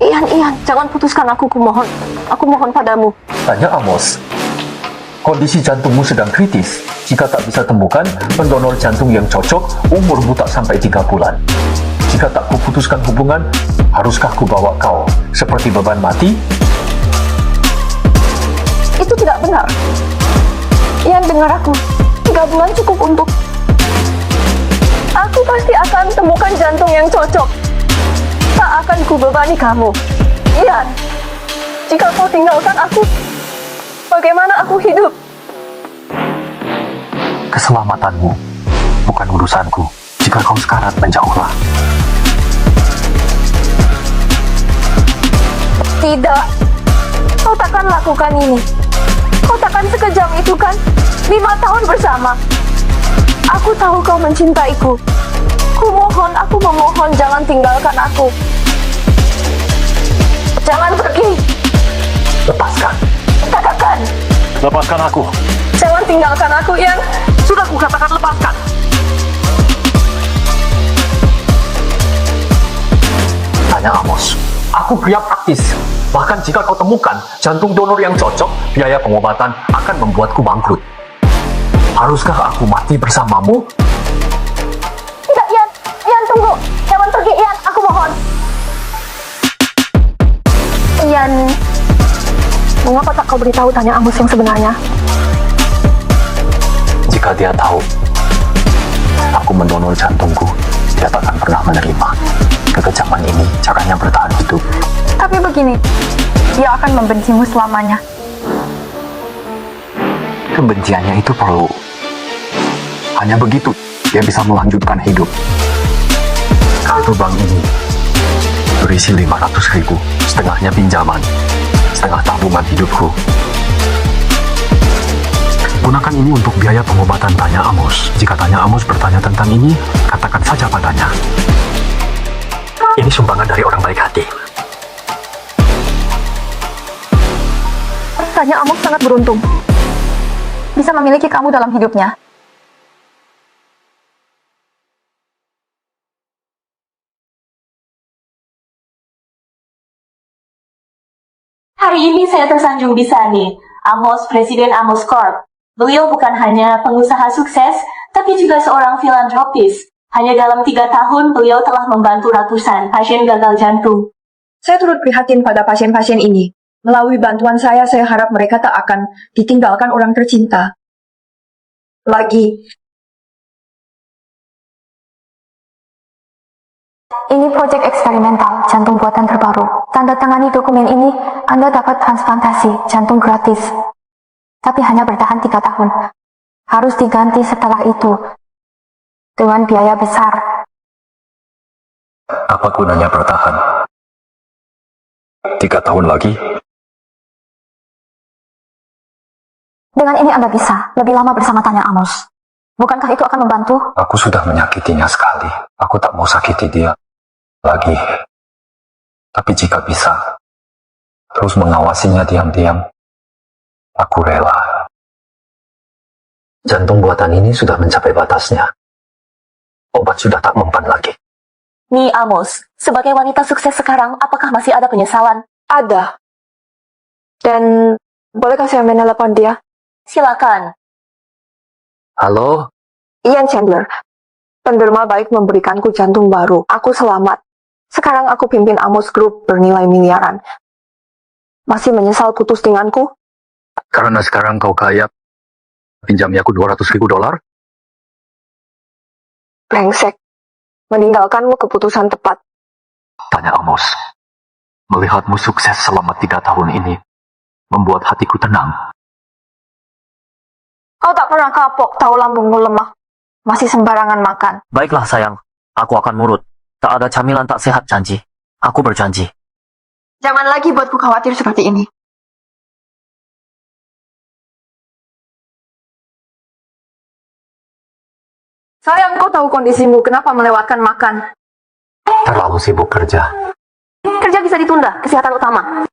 Ian, jangan putuskan aku mohon. Aku mohon padamu. Tanya Amos. Kondisi jantungmu sedang kritis. Jika tak bisa temukan pendonor jantung yang cocok, umurmu tak sampai 3 bulan. Jika tak kuputuskan hubungan, haruskah kubawa kau seperti beban mati? Itu tidak benar. Ian, dengar aku. 3 bulan cukup untuk... Aku pasti akan temukan jantung yang cocok. Tak akan kubebani kamu. Ian, jika kau tinggalkan aku, bagaimana aku hidup? Keselamatanmu bukan urusanku. Jika kau sekarat, menjauhlah. Tidak. Kau takkan lakukan ini. Kau takkan sekejam itu kan? 5 tahun bersama. Aku tahu kau mencintaiku. Aku memohon jangan tinggalkan aku. Jangan pergi. Lepaskan. Katakan. Lepaskan aku. Jangan tinggalkan aku, Ian. Sudah kukatakan lepaskan. Tanya Amos. Aku pria praktis. Bahkan jika kau temukan jantung donor yang cocok, biaya pengobatan akan membuatku bangkrut. Haruskah aku mati bersamamu? Tidak, Ian. Ian, tunggu. Jangan pergi, Ian. Aku mohon. Ian, mengapa tak kau beritahu Tanya Amos yang sebenarnya? Jika dia tahu aku mendonor jantungku, dia tak akan pernah menerima. Kekejaman ini caranya bertahan hidup. Tapi begini, dia akan membencimu selamanya. Kebenciannya itu perlu. Hanya begitu dia bisa melanjutkan hidup. Kartu bank ini berisi 500.000, setengahnya pinjaman, setengah tabungan hidupku. Gunakan ini untuk biaya pengobatan Tanya Amos. Jika Tanya Amos bertanya tentang ini, katakan saja padanya. Ini sumbangan dari orang baik hati. Tanya Amos sangat beruntung bisa memiliki kamu dalam hidupnya. Hari ini saya tersanjung bisa nih, Amos, Presiden Amos Corp. Beliau bukan hanya pengusaha sukses, tapi juga seorang filantropis. Hanya dalam 3 tahun, beliau telah membantu ratusan pasien gagal jantung. Saya turut prihatin pada pasien-pasien ini. Melalui bantuan saya harap mereka tak akan ditinggalkan orang tercinta lagi. Ini proyek eksperimental jantung buatan terbaru. Tanda tangani dokumen ini, Anda dapat transplantasi jantung gratis. Tapi hanya bertahan 3 tahun. Harus diganti setelah itu dengan biaya besar. Apa gunanya bertahan? 3 tahun lagi? Dengan ini Anda bisa lebih lama bersama Tanya Amos. Bukankah itu akan membantu? Aku sudah menyakitinya sekali. Aku tak mau sakiti dia lagi. Tapi jika bisa, terus mengawasinya diam-diam, aku rela. Jantung buatan ini sudah mencapai batasnya. Obat sudah tak mempan lagi. Nih Amos, sebagai wanita sukses sekarang, apakah masih ada penyesalan? Ada. Dan bolehkah saya menelepon dia? Silakan. Halo? Ian Chandler. Penderma baik memberikanku jantung baru. Aku selamat. Sekarang aku pimpin Amos Group bernilai miliaran. Masih menyesal putus denganku? Karena sekarang kau kaya, pinjami aku $200.000? Brengsek. Meninggalkanmu keputusan tepat. Tanya Amos. Melihatmu sukses selama 3 tahun ini, membuat hatiku tenang. Kau tak pernah kapok, tahu lambungmu lemah. Masih sembarangan makan. Baiklah sayang, aku akan nurut. Tak ada camilan tak sehat janji. Aku berjanji. Jangan lagi buatku khawatir seperti ini. Sayang, kau tahu kondisimu, kenapa melewatkan makan? Terlalu sibuk kerja. Kerja bisa ditunda, kesehatan utama.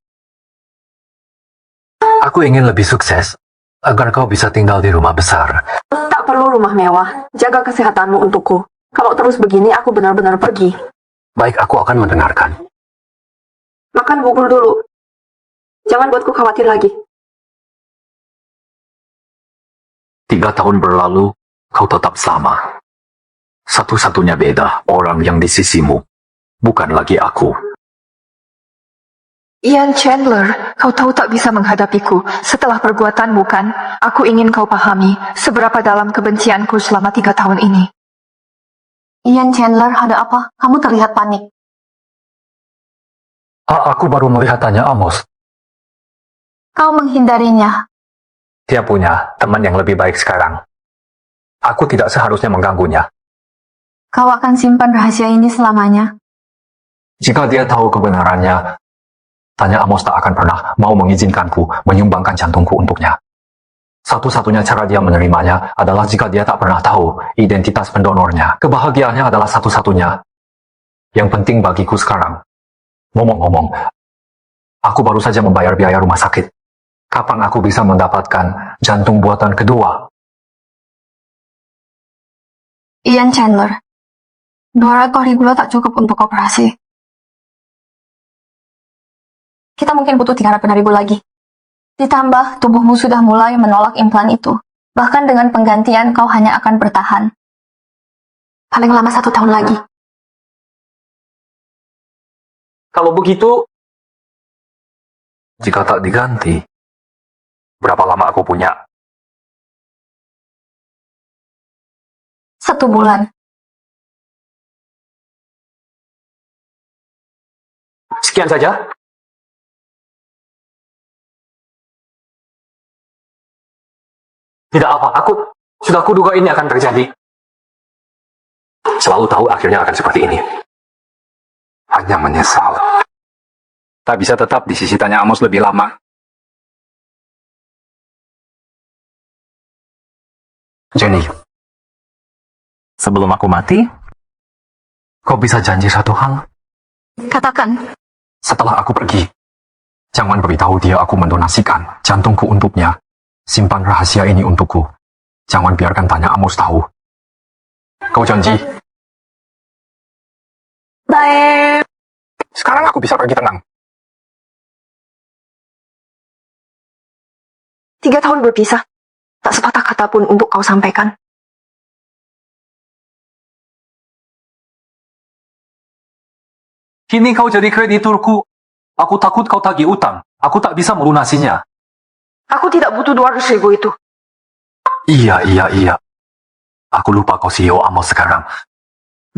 Aku ingin lebih sukses, agar kau bisa tinggal di rumah besar. Tak perlu rumah mewah, jaga kesehatanmu untukku. Kalau terus begini, aku benar-benar pergi. Baik, aku akan mendengarkan. Maka makan bubur dulu. Jangan buatku khawatir lagi. 3 tahun berlalu, kau tetap sama. Satu-satunya beda orang yang di sisimu, bukan lagi aku. Ian Chandler, kau tahu tak bisa menghadapiku setelah perbuatanmu kan? Aku ingin kau pahami seberapa dalam kebencianku selama 3 tahun ini. Ian Chandler, ada apa? Kamu terlihat panik. Aku baru melihat tanya Amos. Kau menghindarinya. Dia punya teman yang lebih baik sekarang. Aku tidak seharusnya mengganggunya. Kau akan simpan rahasia ini selamanya. Jika dia tahu kebenarannya, tanya Amos tak akan pernah mau mengizinkanku menyumbangkan jantungku untuknya. Satu-satunya cara dia menerimanya adalah jika dia tak pernah tahu identitas pendonornya. Kebahagiaannya adalah satu-satunya yang penting bagiku sekarang. Ngomong-ngomong, aku baru saja membayar biaya rumah sakit. Kapan aku bisa mendapatkan jantung buatan kedua? Ian Chandler, 200 ribu tak cukup untuk operasi. Kita mungkin butuh 300 ribu lagi. Ditambah, tubuhmu sudah mulai menolak implan itu. Bahkan dengan penggantian, kau hanya akan bertahan. Paling lama 1 tahun lagi. Kalau begitu, jika tak diganti, berapa lama aku punya? 1 bulan. Sekian saja. Tidak apa, sudah kuduga ini akan terjadi. Selalu tahu akhirnya akan seperti ini. Hanya menyesal. Tak bisa tetap di sisi tanya Amos lebih lama. Jenny, Sebelum aku mati, kau bisa janji satu hal? Katakan, Setelah aku pergi, jangan beritahu dia aku mendonasikan jantungku untuknya. Simpan rahasia ini untukku. Jangan biarkan tanya Amos tahu. Kau janji? baik. Sekarang aku bisa pergi tenang. 3 tahun berpisah. Tak sepatah kata pun untuk kau sampaikan. Kini kau jadi krediturku. Aku takut kau tagih utang. Aku tak bisa melunasinya. Aku tidak butuh 200 ribu itu. Iya. Aku lupa kau CEO Amos sekarang.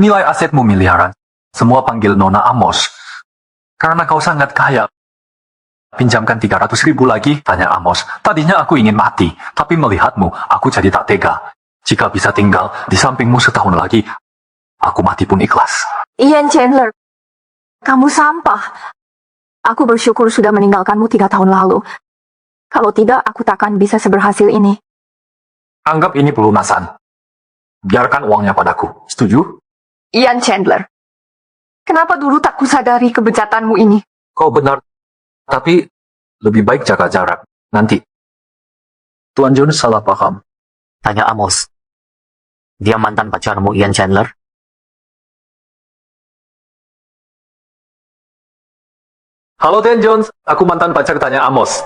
Nilai asetmu miliaran. Semua panggil Nona Amos. Karena kau sangat kaya. Pinjamkan 300 ribu lagi, tanya Amos. Tadinya aku ingin mati, tapi melihatmu, aku jadi tak tega. Jika bisa tinggal di sampingmu setahun lagi, aku mati pun ikhlas. Ian Chandler, kamu sampah. Aku bersyukur sudah meninggalkanmu 3 tahun lalu. Kalau tidak, aku takkan bisa seberhasil ini. Anggap ini pelunasan. Biarkan uangnya padaku. Setuju? Ian Chandler, kenapa dulu tak kusadari kebejatanmu ini? Kau benar. Tapi lebih baik jaga jarak. Nanti. Tuan Jones salah paham. tanya Amos. Dia mantan pacarmu Ian Chandler? Halo Tuan Jones, aku mantan pacar tanya Amos.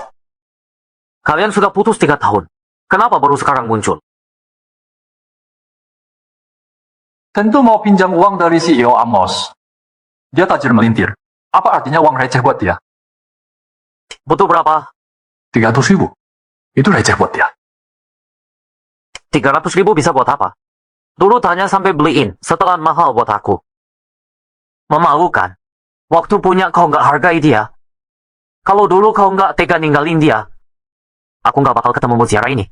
Kalian sudah putus 3 tahun. Kenapa baru sekarang muncul? Tentu mau pinjam uang dari CEO Amos. Dia tajir melintir. Apa artinya uang receh buat dia? Butuh berapa? 300 ribu. Itu receh buat dia. 300 ribu bisa buat apa? Dulu tanya sampai beliin, setelan mahal buat aku. Memalukan. Waktu punya kau nggak hargai dia. Kalau dulu kau nggak tega ninggalin dia, aku nggak bakal ketemu mutiara ini.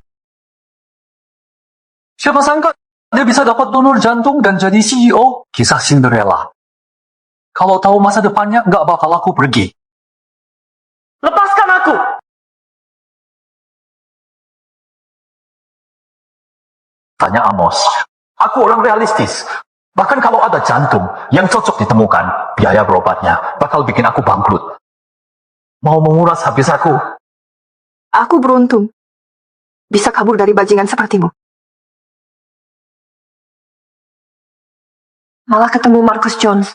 Siapa sangka dia bisa dapat donor jantung dan jadi CEO? Kisah Cinderella. Kalau tahu masa depannya, nggak bakal aku pergi. Lepaskan aku! Tanya Amos. Aku orang realistis. Bahkan kalau ada jantung yang cocok ditemukan, biaya berobatnya bakal bikin aku bangkrut. Mau menguras habis aku. Aku beruntung. Bisa kabur dari bajingan sepertimu. Malah ketemu Marcus Jones.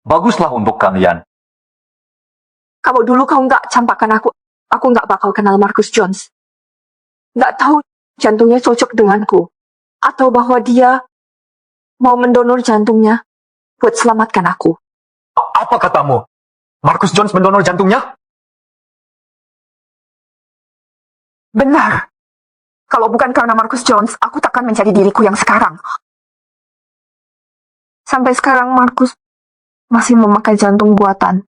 Baguslah untuk kalian. Kalau dulu kau nggak campakkan aku nggak bakal kenal Marcus Jones. Nggak tahu jantungnya cocok denganku. Atau bahwa dia mau mendonor jantungnya buat selamatkan aku. Apa katamu? Marcus Jones mendonor jantungnya? Benar. Kalau bukan karena Marcus Jones, aku takkan menjadi diriku yang sekarang. Sampai sekarang Marcus masih memakai jantung buatan.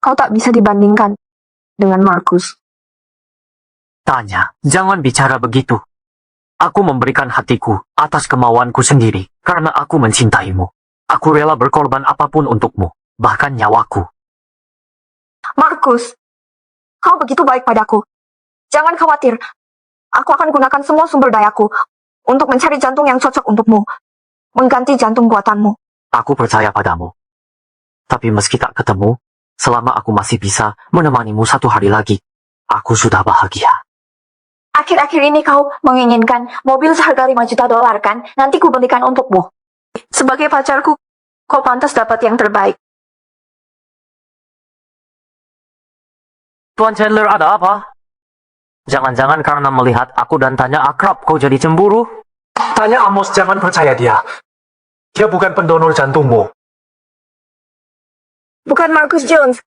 Kau tak bisa dibandingkan dengan Marcus. Tanya, jangan bicara begitu. Aku memberikan hatiku atas kemauanku sendiri karena aku mencintaimu. Aku rela berkorban apapun untukmu, bahkan nyawaku. Marcus, kau begitu baik padaku. Jangan khawatir. Aku akan gunakan semua sumber dayaku untuk mencari jantung yang cocok untukmu. Mengganti jantung buatanmu. Aku percaya padamu. Tapi meski tak ketemu, selama aku masih bisa menemanimu 1 hari lagi, aku sudah bahagia. Akhir-akhir ini kau menginginkan mobil seharga 5 juta dolar kan? Nanti ku belikan untukmu. Sebagai pacarku, kau pantas dapat yang terbaik. Tuan Chandler, ada apa? Jangan-jangan karena melihat aku dan Tanya akrab, kau jadi cemburu? Tanya Amos, jangan percaya dia. Dia bukan pendonor jantungmu. Bukan Marcus Jones.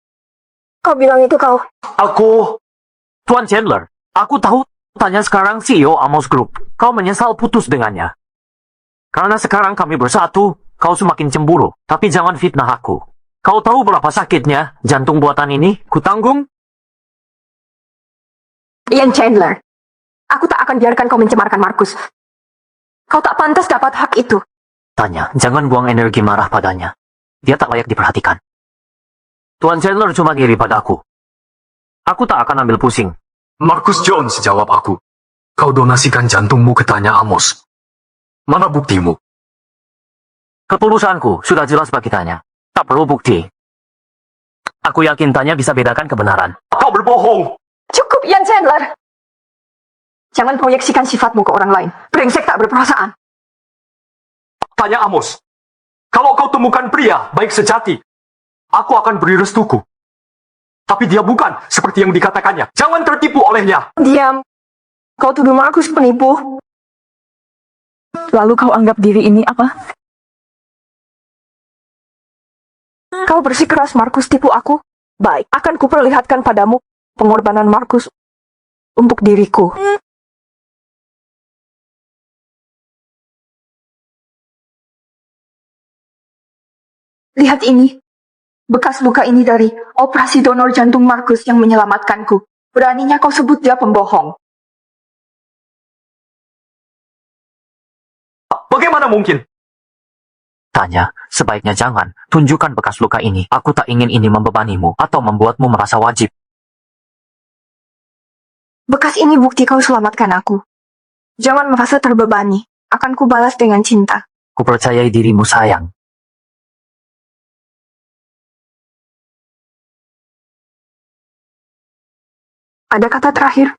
Kau bilang itu kau. Aku... Tuan Chandler, aku tahu Tanya sekarang CEO Amos Group. Kau menyesal putus dengannya. Karena sekarang kami bersatu, kau semakin cemburu. Tapi jangan fitnah aku. Kau tahu berapa sakitnya jantung buatan ini? Kutanggung. Ian Chandler. Aku tak akan biarkan kau mencemarkan Marcus. Kau tak pantas dapat hak itu. Tanya, jangan buang energi marah padanya. Dia tak layak diperhatikan. Tuan Chandler cuma ngiri padaku. Aku tak akan ambil pusing. Marcus Jones, jawab aku. Kau donasikan jantungmu ke Tanya Amos. Mana buktimu? Ketulusanku sudah jelas bagi Tanya. Tak perlu bukti. Aku yakin Tanya bisa bedakan kebenaran. Kau berbohong! Cukup, Ian Chandler. Jangan proyeksikan sifatmu ke orang lain. Brengsek tak berperasaan. Tanya Amos. Kalau kau temukan pria baik sejati, aku akan beri restuku. Tapi dia bukan seperti yang dikatakannya. Jangan tertipu olehnya. Diam. Kau tuduh Marcus penipu. Lalu kau anggap diri ini apa? Kau bersikeras Marcus tipu aku? Baik, akan kuperlihatkan padamu pengorbanan Marcus untuk diriku. Lihat ini. Bekas luka ini dari operasi donor jantung Marcus yang menyelamatkanku. Beraninya kau sebut dia pembohong. Bagaimana mungkin? Tanya, sebaiknya jangan. Tunjukkan bekas luka ini. Aku tak ingin ini membebanimu atau membuatmu merasa wajib. Bekas ini bukti kau selamatkan aku. Jangan merasa terbebani. Akan kubalas dengan cinta. Kupercayai dirimu, sayang. Ada kata terakhir?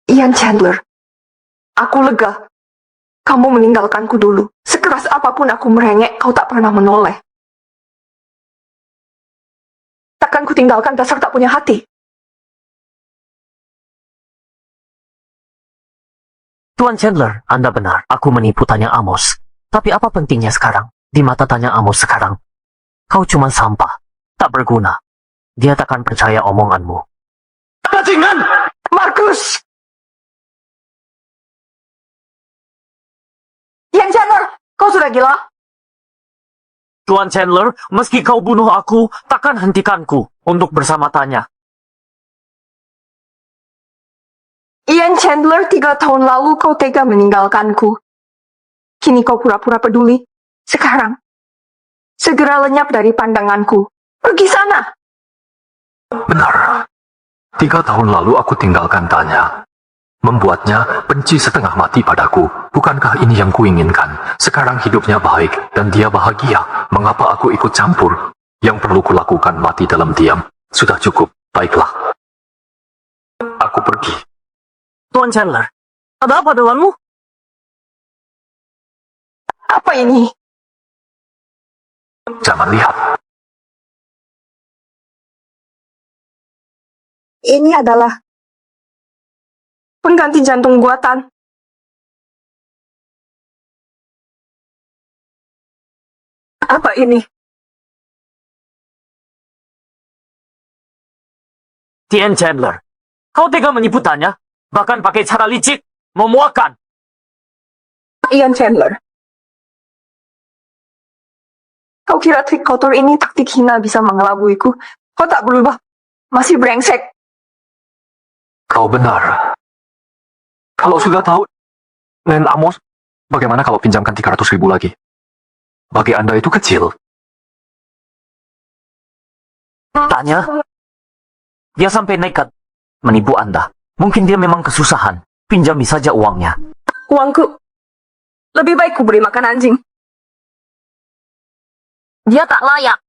Ian Chandler. Aku lega. Kamu meninggalkanku dulu. Sekeras apapun aku merengek, kau tak pernah menoleh. Takkan ku tinggalkan dasar tak punya hati. Tuan Chandler, Anda benar. Aku menipu Tanya Amos. Tapi apa pentingnya sekarang? Di mata Tanya Amos sekarang, kau cuma sampah. Tak berguna. Dia takkan percaya omonganmu. Bajingan! Marcus! Ian Chandler, kau sudah gila? Tuan Chandler, meski kau bunuh aku, takkan hentikanku untuk bersama Tanya. Ian Chandler, 3 tahun lalu kau tega meninggalkanku. Kini kau pura-pura peduli. Sekarang, segera lenyap dari pandanganku. Pergi sana. Benar. 3 tahun lalu aku tinggalkan Tanya. Membuatnya benci setengah mati padaku. Bukankah ini yang kuinginkan? Sekarang hidupnya baik dan dia bahagia. Mengapa aku ikut campur? Yang perlu kulakukan mati dalam diam. Sudah cukup. Baiklah. Aku pergi. Tuan Chandler, ada apa denganmu? Apa ini? Jangan lihat. Ini adalah pengganti jantung buatan. Apa ini? Tian Chandler, kau tega menipu Tanya, bahkan pakai cara licik, memuakan. Ian Chandler. Kau kira trik kotor ini taktik hina bisa mengelabuiku? Kau tak berubah. Masih brengsek. Kau benar. Kalau sudah tahu, Len Amos, bagaimana kalau pinjamkan 300.000 lagi? Bagi Anda itu kecil. Tanya, dia sampai nekat menipu Anda. Mungkin dia memang kesusahan. Pinjami saja uangnya. Uangku. Lebih baik ku beri makan anjing. Dia tak layak.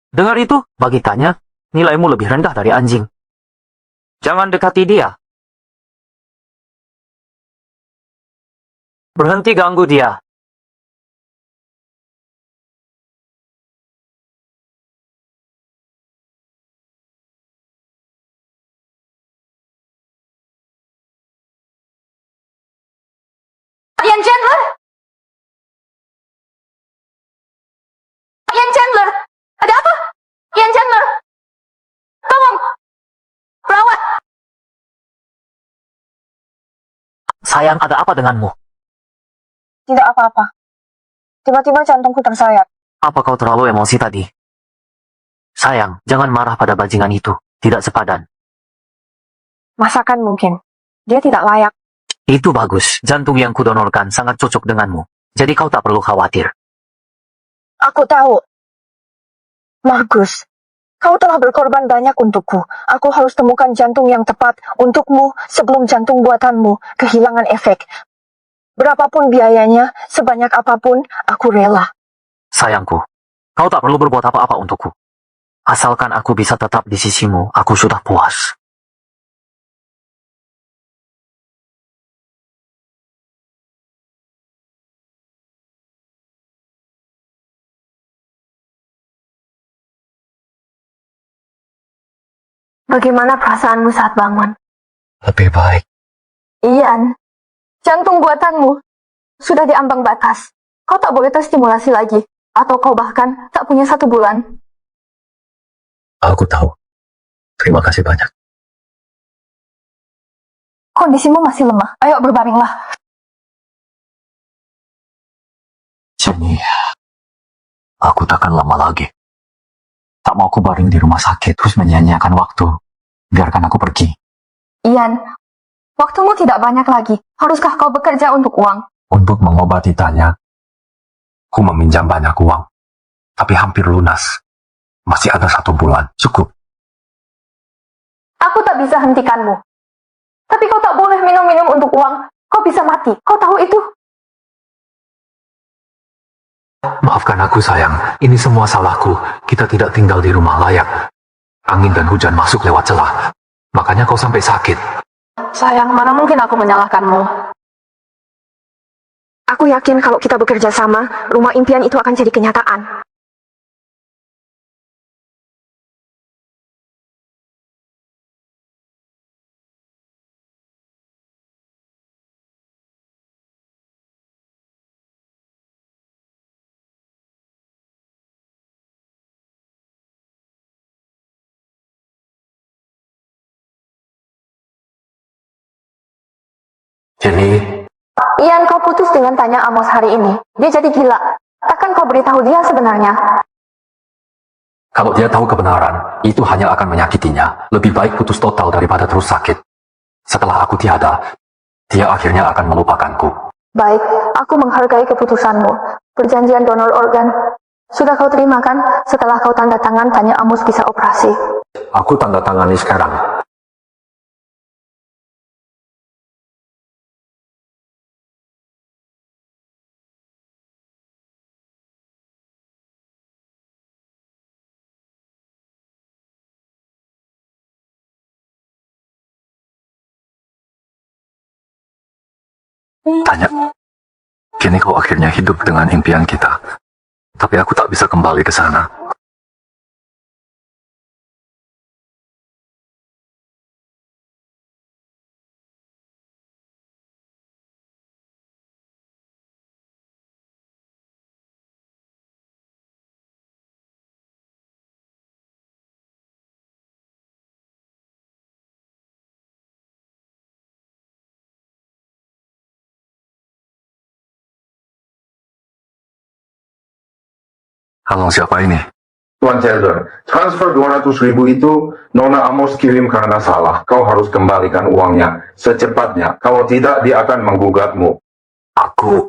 Dengar itu, bagi Tanya, nilaimu lebih rendah dari anjing. Jangan dekati dia. Berhenti ganggu dia. Ian Chandler! Ian Chandler! Ada apa? Ian Chandler! Tolong! Perawat! Sayang, ada apa denganmu? Tidak apa-apa. Tiba-tiba jantungku tersayat. Apa kau terlalu emosi tadi? Sayang, jangan marah pada bajingan itu. Tidak sepadan. Masakan mungkin. Dia tidak layak. Itu bagus. Jantung yang kudonorkan sangat cocok denganmu. Jadi kau tak perlu khawatir. Aku tahu. Markus, kau telah berkorban banyak untukku. Aku harus temukan jantung yang tepat untukmu sebelum jantung buatanmu kehilangan efek. Berapapun biayanya, sebanyak apapun, aku rela. Sayangku, kau tak perlu berbuat apa-apa untukku. Asalkan aku bisa tetap di sisimu, aku sudah puas. Bagaimana perasaanmu saat bangun? Lebih baik. Ian, jantung buatanmu sudah di ambang batas. Kau tak boleh terstimulasi lagi. Atau kau bahkan tak punya 1 bulan. Aku tahu. Terima kasih banyak. Kondisimu masih lemah. Ayo berbaringlah. Jenny, aku takkan lama lagi. Tak mau aku baring di rumah sakit terus menyia-nyiakan waktu. Biarkan aku pergi. Ian, waktumu tidak banyak lagi. Haruskah kau bekerja untuk uang? Untuk mengobati Tanya, ku meminjam banyak uang. Tapi hampir lunas. Masih ada 1 bulan. Cukup. Aku tak bisa hentikanmu. Tapi kau tak boleh minum-minum untuk uang. Kau bisa mati. Kau tahu itu? Maafkan aku sayang. Ini semua salahku. Kita tidak tinggal di rumah layak. Angin dan hujan masuk lewat celah. Makanya kau sampai sakit. Sayang, mana mungkin aku menyalahkanmu. Aku yakin kalau kita bekerja sama, rumah impian itu akan jadi kenyataan. Jenny, Ian, kau putus dengan Tanya Amos hari ini. Dia jadi gila. Takkan kau beritahu dia sebenarnya? kalau dia tahu kebenaran, itu hanya akan menyakitinya. Lebih baik putus total daripada terus sakit. Setelah aku tiada, dia akhirnya akan melupakanku. Baik, aku menghargai keputusanmu. Perjanjian donor organ sudah kau terima kan? Setelah kau tanda tangan, Tanya Amos bisa operasi. Aku tanda tangani sekarang. Tanya, kini kau akhirnya hidup dengan impian kita. Tapi aku tak bisa kembali ke sana. Halo, siapa ini? Tuan Chandler, transfer 200.000 itu Nona Amos kirim karena salah. Kau harus kembalikan uangnya secepatnya. Kalau tidak, dia akan menggugatmu. Aku...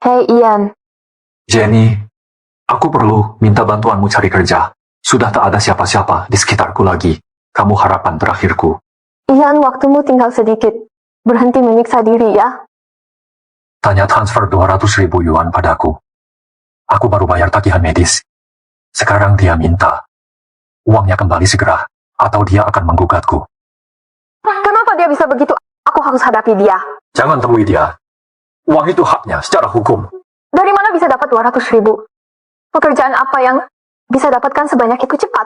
Hei Ian, Jenny, aku perlu minta bantuanmu cari kerja. Sudah tak ada siapa-siapa di sekitarku lagi. Kamu harapan terakhirku. Ian waktumu tinggal sedikit. Berhenti menyiksa diri ya. Tanya transfer 200.000 yuan padaku. Aku baru bayar tagihan medis. Sekarang dia minta uangnya kembali segera, atau dia akan menggugatku. Kenapa dia bisa begitu? Aku harus hadapi dia. Jangan temui dia. Uang itu haknya secara hukum. Dari mana bisa dapat 200.000? Pekerjaan apa yang bisa dapatkan sebanyak itu cepat?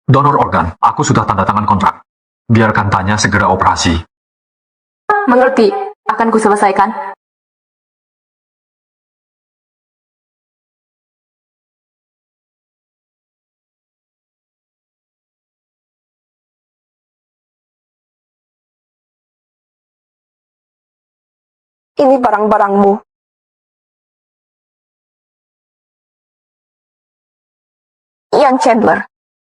Donor organ, aku sudah tanda tangan kontrak. Biarkan Tanya segera operasi. Mengerti, akan kuselesaikan. Ini barang-barangmu. Ian Chandler,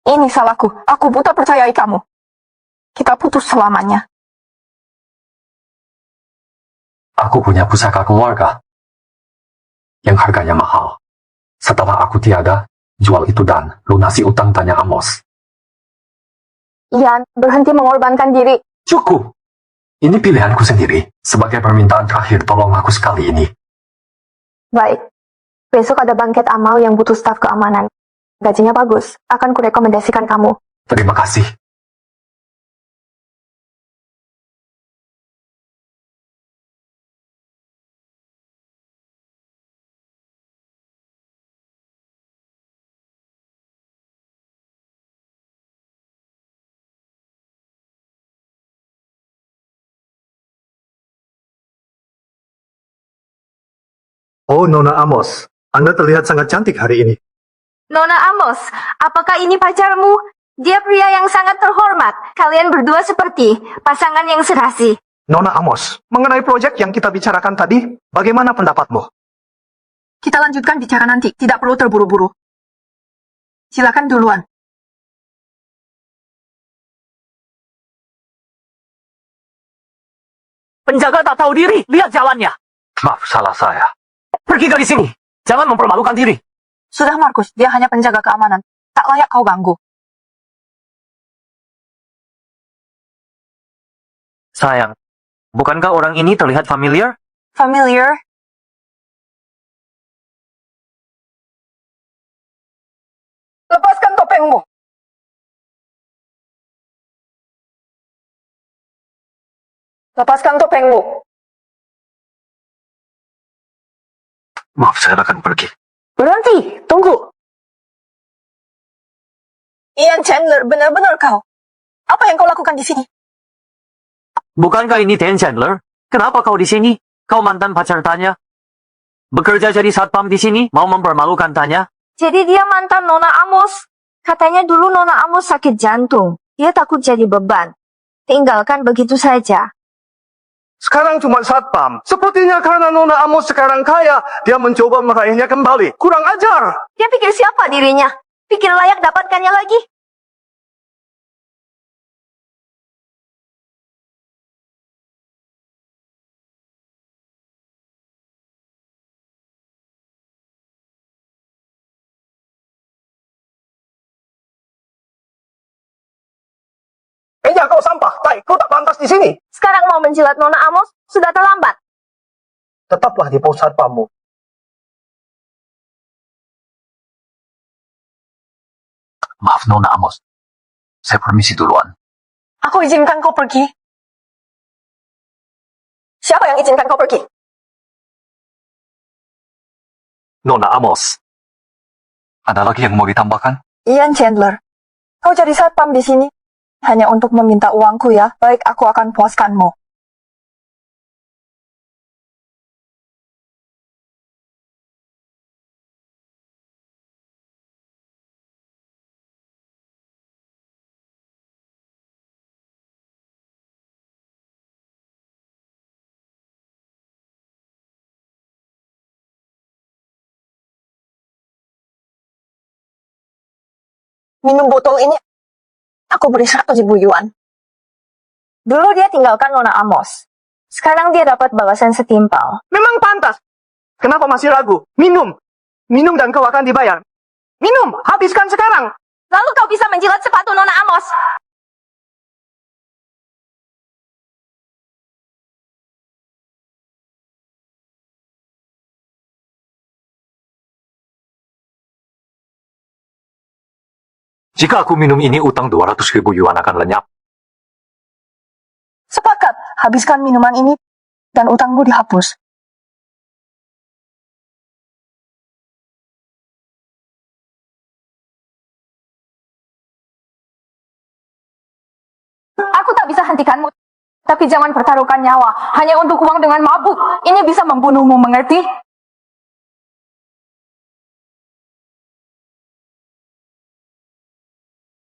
ini salahku. Aku buta percayai kamu. Kita putus selamanya. Aku punya pusaka keluarga yang harganya mahal. Setelah aku tiada, jual itu dan lunasi utang Tanya Amos. Ian, berhenti mengorbankan diri. Cukup. Ini pilihanku sendiri. Sebagai permintaan terakhir, tolong aku sekali ini. Baik. Besok ada bangket amal yang butuh staf keamanan. Gajinya bagus. Akan kurekomendasikan kamu. Terima kasih. Oh, Nona Amos, Anda terlihat sangat cantik hari ini. Nona Amos, apakah ini pacarmu? Dia pria yang sangat terhormat. Kalian berdua seperti pasangan yang serasi. Nona Amos, mengenai proyek yang kita bicarakan tadi, bagaimana pendapatmu? Kita lanjutkan bicara nanti, tidak perlu terburu-buru. Silakan duluan. Penjaga tak tahu diri, lihat jalannya. Maaf, salah saya. Pergi dari sini. Jangan mempermalukan diri. Sudah Markus, dia hanya penjaga keamanan. Tak layak kau ganggu. Sayang, bukankah orang ini terlihat familiar? Familiar? Lepaskan topengmu. Lepaskan topengmu. Maaf, saya akan pergi. Berhenti, tunggu. Ian Chandler, benar-benar kau. Apa yang kau lakukan di sini? Bukankah ini Dan Chandler? Kenapa kau di sini? Kau mantan pacar Tanya. Bekerja jadi satpam di sini, mau mempermalukan Tanya? Jadi dia mantan Nona Amos. Katanya dulu Nona Amos sakit jantung. Dia takut jadi beban. Tinggalkan begitu saja. Sekarang cuma satpam. Sepertinya karena Nona Amos sekarang kaya, dia mencoba meraihnya kembali. Kurang ajar. Dia pikir siapa dirinya? Pikir layak dapatkannya lagi? Sepertinya kau sampah. Tai, kau tak pantas di sini. Sekarang mau menjilat Nona Amos, sudah terlambat. Tetaplah di pos satpammu. Maaf Nona Amos. Saya permisi duluan. Aku izinkan kau pergi. Siapa yang izinkan kau pergi? Nona Amos. Ada lagi yang mau ditambahkan? Ian Chandler. Kau jadi satpam di sini hanya untuk meminta uangku ya. Baik, aku akan puaskanmu. Minum botol ini aku beri 100.000 yuan. Dulu dia tinggalkan Nona Amos. Sekarang dia dapat balasan setimpal. Memang pantas. Kenapa masih ragu? Minum. Minum dan kau akan dibayar. Minum, habiskan sekarang. Lalu kau bisa menjilat sepatu Nona Amos. Jika aku minum ini, utang 200.000 yuan akan lenyap. Sepakat, habiskan minuman ini dan utangmu dihapus. Aku tak bisa hentikanmu. Tapi jangan pertaruhkan nyawa hanya untuk uang dengan mabuk. Ini bisa membunuhmu, mengerti?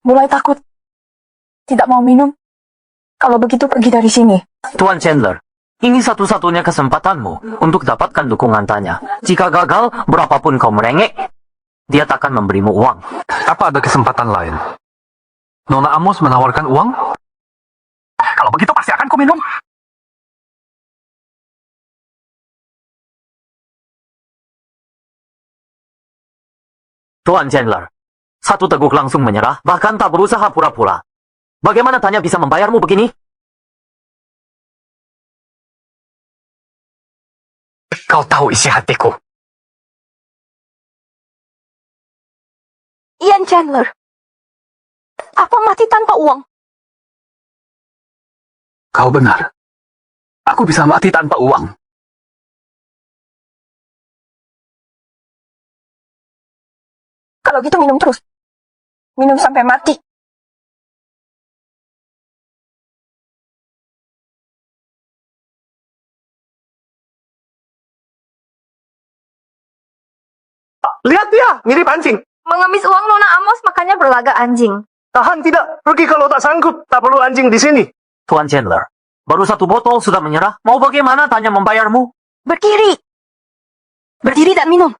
Mulai takut. Tidak mau minum. Kalau begitu pergi dari sini. Tuan Chandler, ini satu-satunya kesempatanmu untuk dapatkan dukungan Tanya. Jika gagal, berapapun kau merengek, dia takkan memberimu uang. Apa ada kesempatan lain? Nona Amos menawarkan uang? Kalau begitu pasti akan ku minum. Tuan Chandler, satu teguk langsung menyerah, bahkan tak berusaha pura-pura. Bagaimana Tanya bisa membayarmu begini? Kau tahu isi hatiku. Ian Chandler. Apa mati tanpa uang? Kau benar. Aku bisa mati tanpa uang. Kalau gitu minum terus. Minum sampai mati. Lihat dia, mirip anjing. Mengemis uang Nona Amos makanya berlagak anjing. Tahan tidak, pergi kalau tak sanggup. Tak perlu anjing di sini. Tuan Chandler, baru satu botol sudah menyerah. Mau bagaimana Tanya membayarmu? Berdiri. Berdiri dan minum.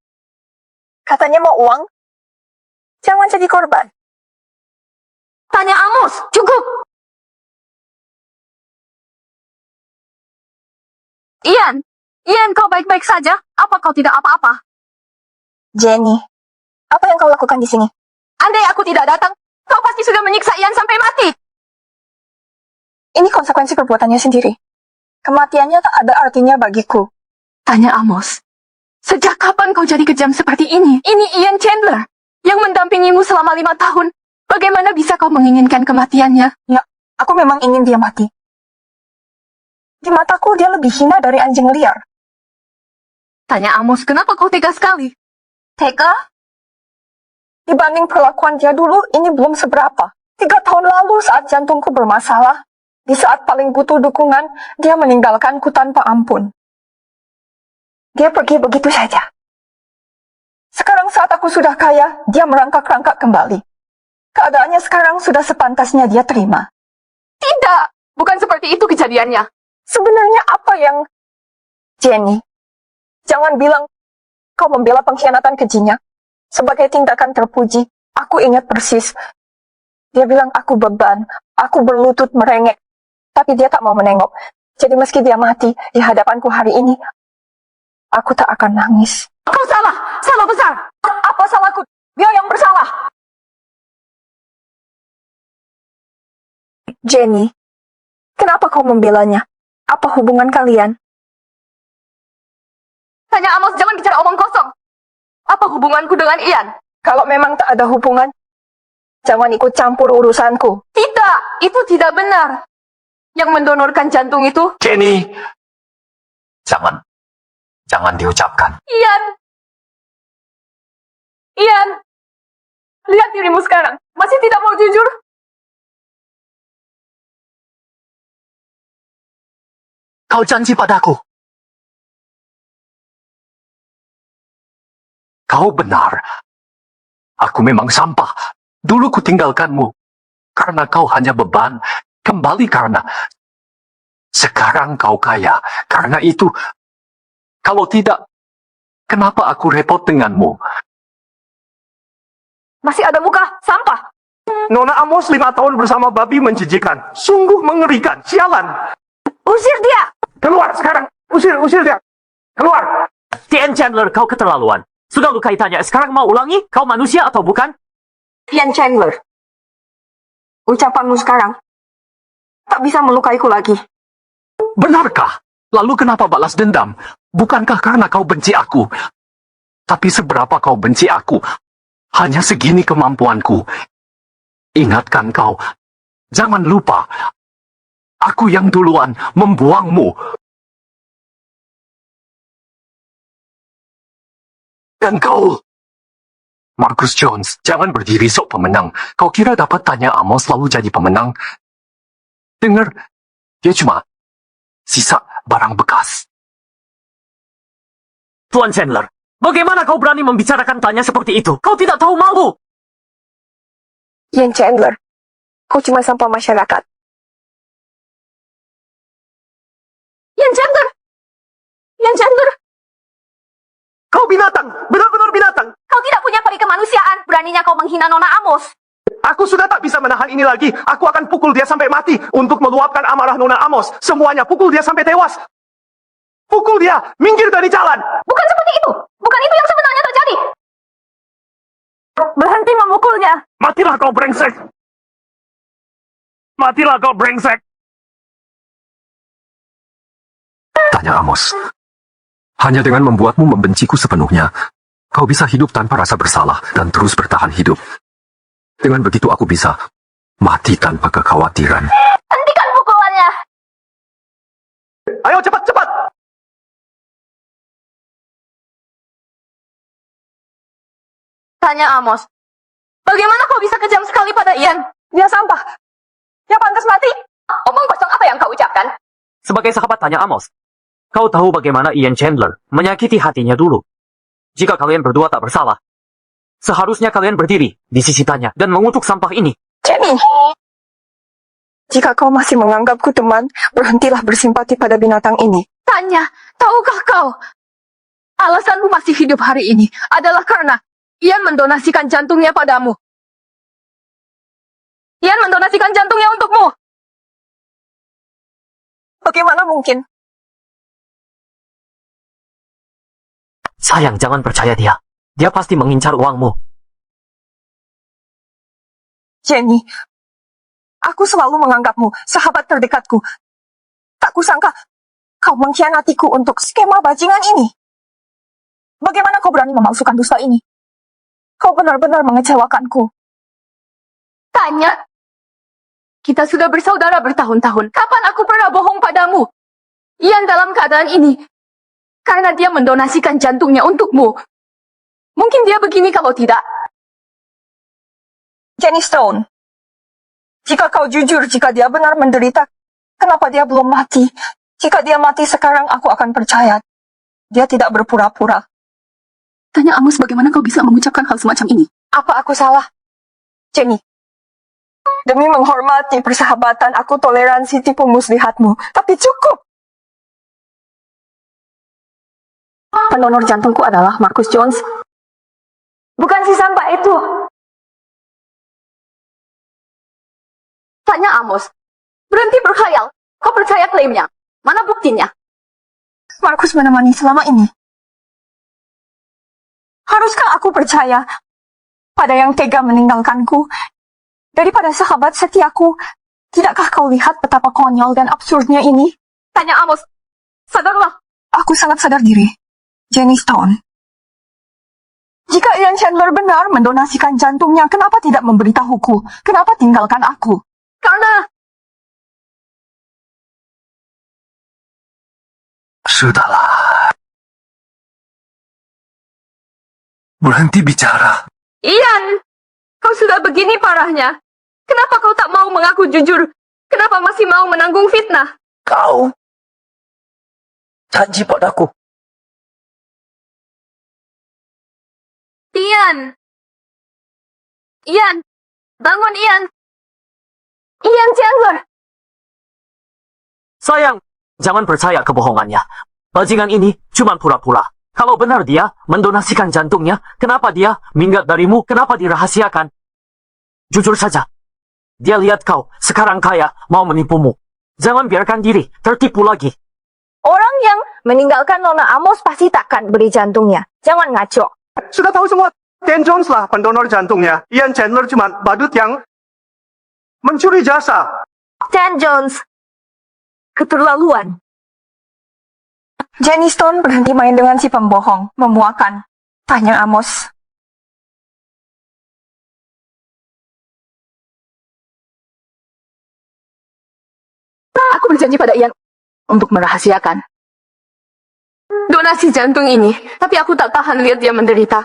Katanya mau uang. Jangan jadi korban. Tanya Amos, cukup. Ian, kau baik-baik saja? Apa kau tidak apa-apa? Jenny, apa yang kau lakukan di sini? Andai aku tidak datang, kau pasti sudah menyiksa Ian sampai mati. Ini konsekuensi perbuatannya sendiri. Kematiannya tak ada artinya bagiku. Tanya Amos, sejak kapan kau jadi kejam seperti ini? Ini Ian Chandler yang mendampingimu selama 5 tahun. Bagaimana bisa kau menginginkan kematiannya? Ya, aku memang ingin dia mati. Di mataku dia lebih hina dari anjing liar. Tanya Amos, kenapa kau tega sekali? Tega? Dibanding perlakuan dia dulu, ini belum seberapa. 3 tahun lalu saat jantungku bermasalah, di saat paling butuh dukungan, dia meninggalkanku tanpa ampun. Dia pergi begitu saja. Sekarang saat aku sudah kaya, dia merangkak-rangkak kembali. Keadaannya sekarang sudah sepantasnya dia terima. Tidak, bukan seperti itu kejadiannya. Sebenarnya apa yang... Jenny, jangan bilang kau membela pengkhianatan kejinya. Sebagai tindakan terpuji, aku ingat persis. Dia bilang aku beban, aku berlutut merengek. Tapi dia tak mau menengok. Jadi meski dia mati di hadapanku hari ini, aku tak akan nangis. Kau salah besar. Apa salahku? Dia yang bersalah. Jenny, kenapa kau membelanya? Apa hubungan kalian? Tanya Amos, jangan bicara omong kosong. Apa hubunganku dengan Ian? Kalau memang tak ada hubungan, jangan ikut campur urusanku. Tidak, itu tidak benar. Yang mendonorkan jantung itu Jenny! Jangan diucapkan. Ian. Ian, lihat dirimu sekarang. Masih tidak mau jujur? Kau janji padaku. Kau benar. Aku memang sampah. Dulu ku tinggalkanmu. Karena kau hanya beban. Kembali karena. Sekarang kau kaya. Karena itu. Kalau tidak, kenapa aku repot denganmu? Masih ada muka sampah. Nona Amos 5 tahun bersama babi menjijikan. Sungguh mengerikan. Sialan. Usir dia. Keluar sekarang. Usir dia. Keluar. Tian Chandler, kau keterlaluan. Sudah lukai tanya, sekarang mau ulangi? Kau manusia atau bukan? Ian Chandler, ucapanmu sekarang tak bisa melukaiku lagi. Benarkah? Lalu kenapa balas dendam? Bukankah karena kau benci aku? Tapi seberapa kau benci aku? Hanya segini kemampuanku. Ingatkan kau. Jangan lupa. Aku yang duluan membuangmu. Dan kau... Marcus Jones, jangan berdiri sok pemenang. Kau kira dapat tanya Amos lalu jadi pemenang? Dengar, dia cuma sisa barang bekas. Tuan Chandler, bagaimana kau berani membicarakan tanya seperti itu? Kau tidak tahu malu. Ian Chandler, kau cuma sampah masyarakat. Ian Chandler! Ian Chandler! Kau binatang. Benar-benar binatang. Kau tidak punya peri kemanusiaan. Beraninya kau menghina Nona Amos. Aku sudah tak bisa menahan ini lagi. Aku akan pukul dia sampai mati untuk meluapkan amarah Nona Amos. Semuanya pukul dia sampai tewas. Pukul dia. Minggir dari jalan. Bukan seperti itu. Bukan itu yang sebenarnya terjadi. Berhenti memukulnya. Matilah kau brengsek. Matilah kau brengsek. Tanya Amos. Hanya dengan membuatmu membenciku sepenuhnya, kau bisa hidup tanpa rasa bersalah dan terus bertahan hidup. Dengan begitu aku bisa mati tanpa kekhawatiran. Hentikan pukulannya. Ayo cepat. Tanya Amos. Bagaimana kau bisa kejam sekali pada Ian? Dia sampah. Dia pantas mati. Omong kosong apa yang kau ucapkan? Sebagai sahabat tanya Amos, kau tahu bagaimana Ian Chandler menyakiti hatinya dulu. Jika kalian berdua tak bersalah, seharusnya kalian berdiri di sisi tanya dan mengutuk sampah ini. Jenny, jika kau masih menganggapku teman, berhentilah bersimpati pada binatang ini. Tanya, tahukah kau, alasanmu masih hidup hari ini adalah karena Ian mendonasikan jantungnya padamu. Ian mendonasikan jantungnya untukmu. Bagaimana mungkin? Sayang, jangan percaya dia. Dia pasti mengincar uangmu. Jenny, aku selalu menganggapmu sahabat terdekatku. Tak kusangka kau mengkhianatiku untuk skema bajingan ini. Bagaimana kau berani memalsukan dusta ini? Kau benar-benar mengecewakanku. Tanya, kita sudah bersaudara bertahun-tahun. Kapan aku pernah bohong padamu? Ian dalam keadaan ini karena dia mendonasikan jantungnya untukmu. Mungkin dia begini kalau tidak. Jenny Stone, jika kau jujur, jika dia benar menderita, kenapa dia belum mati? Jika dia mati sekarang, aku akan percaya. Dia tidak berpura-pura. Tanya Amos, bagaimana kau bisa mengucapkan hal semacam ini? Apa aku salah? Jenny, demi menghormati persahabatan, aku toleransi tipu muslihatmu. Tapi cukup. Pendonor jantungku adalah Marcus Jones. Bukan si sampah itu. Tanya Amos. Berhenti berkhayal. Kau percaya klaimnya? Mana buktinya? Marcus menemani selama ini. Haruskah aku percaya pada yang tega meninggalkanku daripada sahabat setiaku Tidakkah kau lihat betapa konyol dan absurdnya ini? Tanya Amos. Sadarlah. Aku sangat sadar diri. Jenny Stone. Jika Ian Chandler benar mendonasikan jantungnya, kenapa tidak memberitahuku? Kenapa tinggalkan aku? Karena... Sudahlah. Berhenti bicara. Ian, kau sudah begini parahnya. Kenapa kau tak mau mengaku jujur? Kenapa masih mau menanggung fitnah? Kau janji padaku. Ian! Ian! Bangun, Ian! Ian Chandler! Sayang, jangan percaya kebohongannya. Bajingan ini cuma pura-pura. Kalau benar dia mendonasikan jantungnya, kenapa dia minggat darimu? Kenapa dirahasiakan? Jujur saja. Dia lihat kau sekarang kaya, mau menipumu. Jangan biarkan diri tertipu lagi. Orang yang meninggalkan Nona Amos pasti takkan beri jantungnya. Jangan ngaco. Sudah tahu semua, Dan Jones lah pendonor jantungnya. Ian Chandler cuma badut yang mencuri jasa. Dan Jones. Keterlaluan. Jenny Stone berhenti main dengan si pembohong. Memuakan. Tanya Amos. Aku berjanji pada Ian untuk merahasiakan donasi jantung ini. Tapi aku tak tahan lihat dia menderita.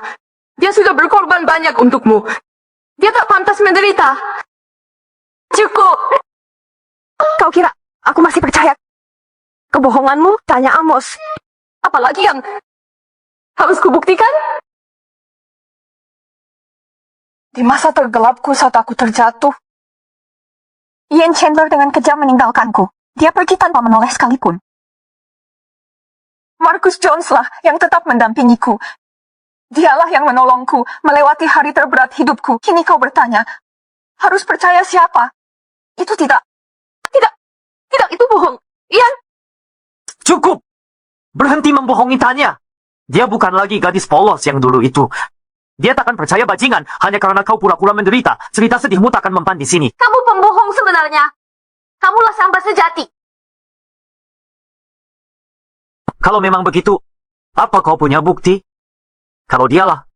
Dia sudah berkorban banyak untukmu. Dia tak pantas menderita. Cukup. Kau kira aku masih percaya kebohonganmu? Tanya Amos. Apalagi yang harus kubuktikan? Di masa tergelapku saat aku terjatuh, Ian Chandler dengan kejam meninggalkanku. Dia pergi tanpa menoleh sekalipun. Marcus Jones lah yang tetap mendampingiku. Dialah yang menolongku melewati hari terberat hidupku. Kini kau bertanya, harus percaya siapa? Itu tidak, itu bohong. Ian, Cukup! Berhenti membohongi Tanya. Dia bukan lagi gadis polos yang dulu itu. Dia takkan percaya bajingan hanya karena kau pura-pura menderita. Cerita sedihmu takkan mempan di sini. kamu pembohong sebenarnya. Kamulah sampah sejati. Kalau memang begitu, apa kau punya bukti? Kalau dialah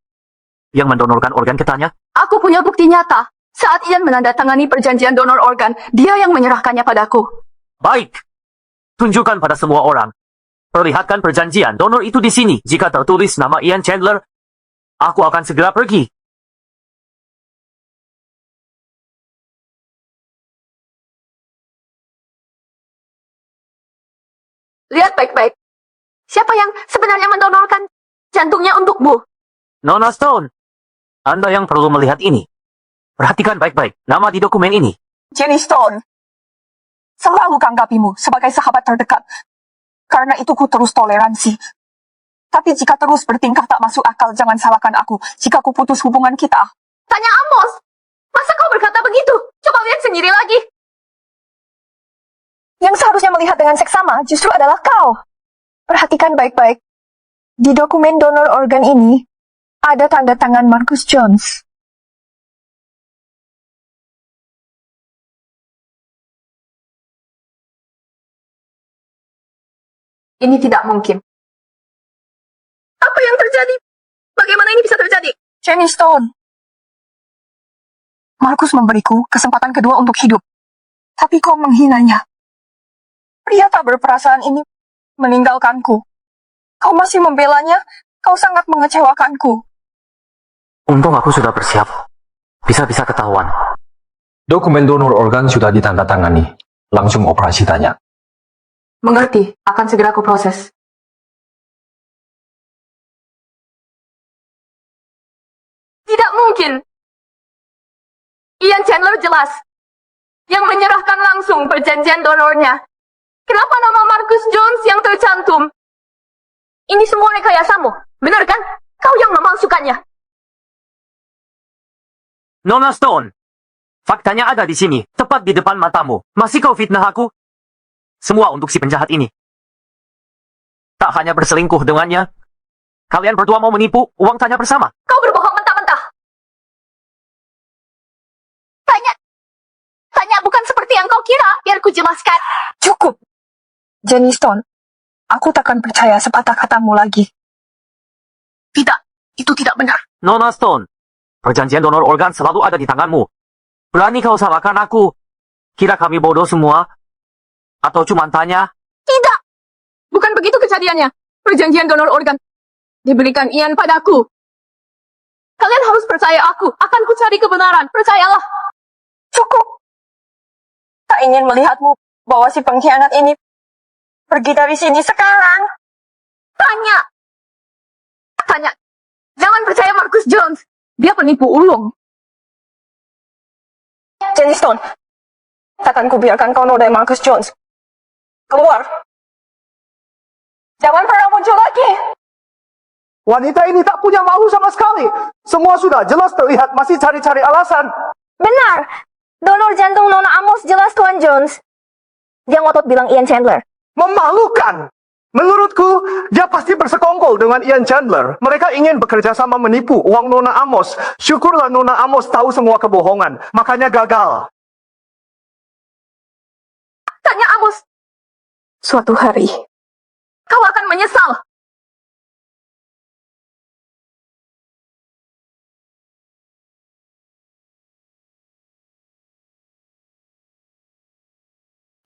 yang mendonorkan organ ke Tanya? Aku punya bukti nyata. Saat Ian menandatangani perjanjian donor organ, dia yang menyerahkannya padaku. Baik. Tunjukkan pada semua orang. Perlihatkan perjanjian donor itu di sini. Jika tertulis nama Ian Chandler, aku akan segera pergi. Lihat baik-baik. Siapa yang sebenarnya mendonorkan jantungnya untukmu? Nona Stone, Anda yang perlu melihat ini. Perhatikan baik-baik nama di dokumen ini. Jenny Stone. Selalu kanggapimu sebagai sahabat terdekat. Karena itu ku terus toleransi. Tapi jika terus bertingkah tak masuk akal, jangan salahkan aku jika ku putus hubungan kita. Tanya Amos. Masa kau berkata begitu? Coba lihat sendiri lagi. Yang seharusnya melihat dengan seksama justru adalah kau. Perhatikan baik-baik. Di dokumen donor organ ini, ada tanda tangan Marcus Jones. Ini tidak mungkin. Apa yang terjadi? Bagaimana ini bisa terjadi? Jenny Stone. Marcus memberiku kesempatan kedua untuk hidup. Tapi kau menghinanya. Pria tak berperasaan ini meninggalkanku. Kau masih membelanya? Kau sangat mengecewakanku. Untung aku sudah bersiap. Bisa-bisa ketahuan. Dokumen donor organ sudah ditandatangani. Langsung operasi Tanya. Mengerti, akan segera aku proses. Tidak mungkin. Ian Chandler jelas. Yang menyerahkan langsung perjanjian donornya. Kenapa nama Marcus Jones yang tercantum? Ini semua rekayasamu, benar kan? Kau yang memalsukannya. Nona Stone, faktanya ada di sini, tepat di depan matamu. Masih kau fitnah aku? Semua untuk si penjahat ini. Tak hanya berselingkuh dengannya, kalian berdua mau menipu uang Tanya bersama. Kau berbohong mentah-mentah. Tanya bukan seperti yang kau kira? Biar ku jelaskan. Cukup. Jenny Stone, aku takkan percaya sepatah katamu lagi. Tidak, itu tidak benar. Nona Stone, perjanjian donor organ selalu ada di tanganmu. Berani kau salahkan aku? Kira kami bodoh semua? Atau cuma tanya? Tidak. Bukan begitu kejadiannya. Perjanjian donor organ diberikan Ian padaku. Kalian harus percaya aku. Akan ku cari kebenaran. Percayalah. Cukup. Tak ingin melihatmu bawa si pengkhianat ini pergi dari sini sekarang. Tanya. Jangan percaya Marcus Jones. Dia penipu ulung. Jenny Stone, takkan ku biarkan kau nodai Marcus Jones. Keluar. Jangan pernah muncul lagi. Wanita ini tak punya malu sama sekali. Semua sudah jelas terlihat, masih cari-cari alasan. Benar. Donor jantung Nona Amos jelas Tuan Jones. Dia ngotot bilang Ian Chandler. Memalukan. Menurutku, dia pasti bersekongkol dengan Ian Chandler. Mereka ingin bekerja sama menipu uang Nona Amos. Syukurlah Nona Amos tahu semua kebohongan. Makanya gagal. Tanya Amos. Suatu hari, kau akan menyesal.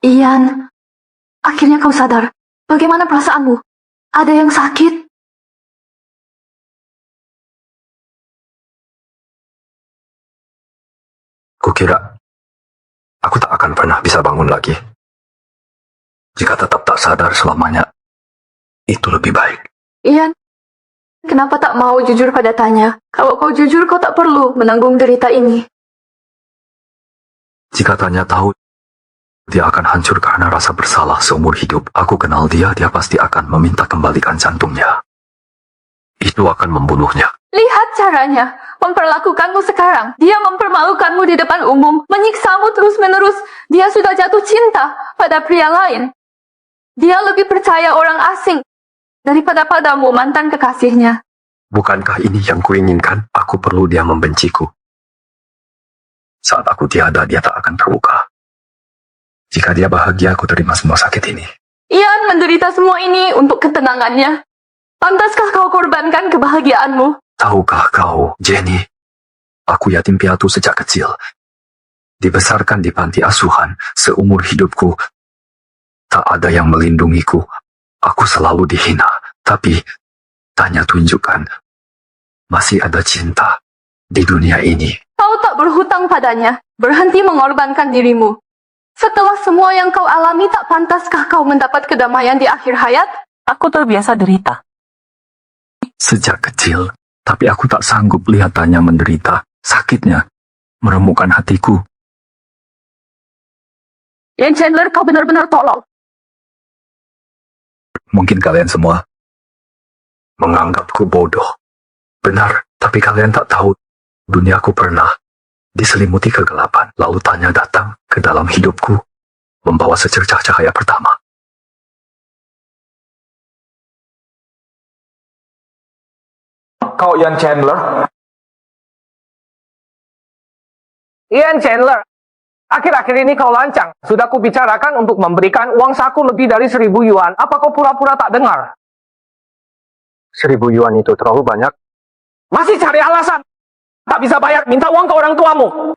Ian, akhirnya kau sadar. Bagaimana perasaanmu? Ada yang sakit? Kukira aku tak akan pernah bisa bangun lagi. Jika tetap tak sadar selamanya, itu lebih baik. Ian, kenapa tak mau jujur pada Tanya? Kalau kau jujur, kau tak perlu menanggung derita ini. Jika Tanya tahu dia akan hancur karena rasa bersalah seumur hidup. Aku kenal dia pasti akan meminta kembalikan jantungnya. Itu akan membunuhnya. Lihat caranya, memperlakukanmu sekarang. Dia mempermalukanmu di depan umum, menyiksamu terus-menerus. Dia sudah jatuh cinta pada pria lain. Dia lebih percaya orang asing daripada padamu, mantan kekasihnya. Bukankah ini yang kuinginkan? Aku perlu dia membenciku. Saat aku tiada, dia tak akan terluka. Jika dia bahagia, aku terima semua sakit ini. Ian menderita semua ini untuk ketenangannya. Pantaskah kau korbankan kebahagiaanmu? Tahukah kau, Jenny, aku yatim piatu sejak kecil. Dibesarkan di panti asuhan seumur hidupku. Tak ada yang melindungiku. Aku selalu dihina. Tapi, Tanya tunjukkan, masih ada cinta di dunia ini. Kau tak berhutang padanya. Berhenti mengorbankan dirimu. Setelah semua yang kau alami, tak pantaskah kau mendapat kedamaian di akhir hayat? Aku terbiasa derita. Sejak kecil, tapi aku tak sanggup lihat Tanya menderita. Sakitnya meremukkan hatiku. Ian Chandler, kau benar-benar tolol. Mungkin kalian semua menganggapku bodoh. Benar, tapi kalian tak tahu duniaku pernah diselimuti kegelapan. Lalu Tanya datang ke dalam hidupku, membawa secercah cahaya pertama. Kau Ian Chandler? Ian Chandler, akhir-akhir ini kau lancang. Sudah kubicarakan untuk memberikan uang saku lebih dari 1.000 yuan. Apa kau pura-pura tak dengar? 1.000 yuan itu terlalu banyak. Masih cari alasan. Tak bisa bayar, minta uang ke orang tuamu.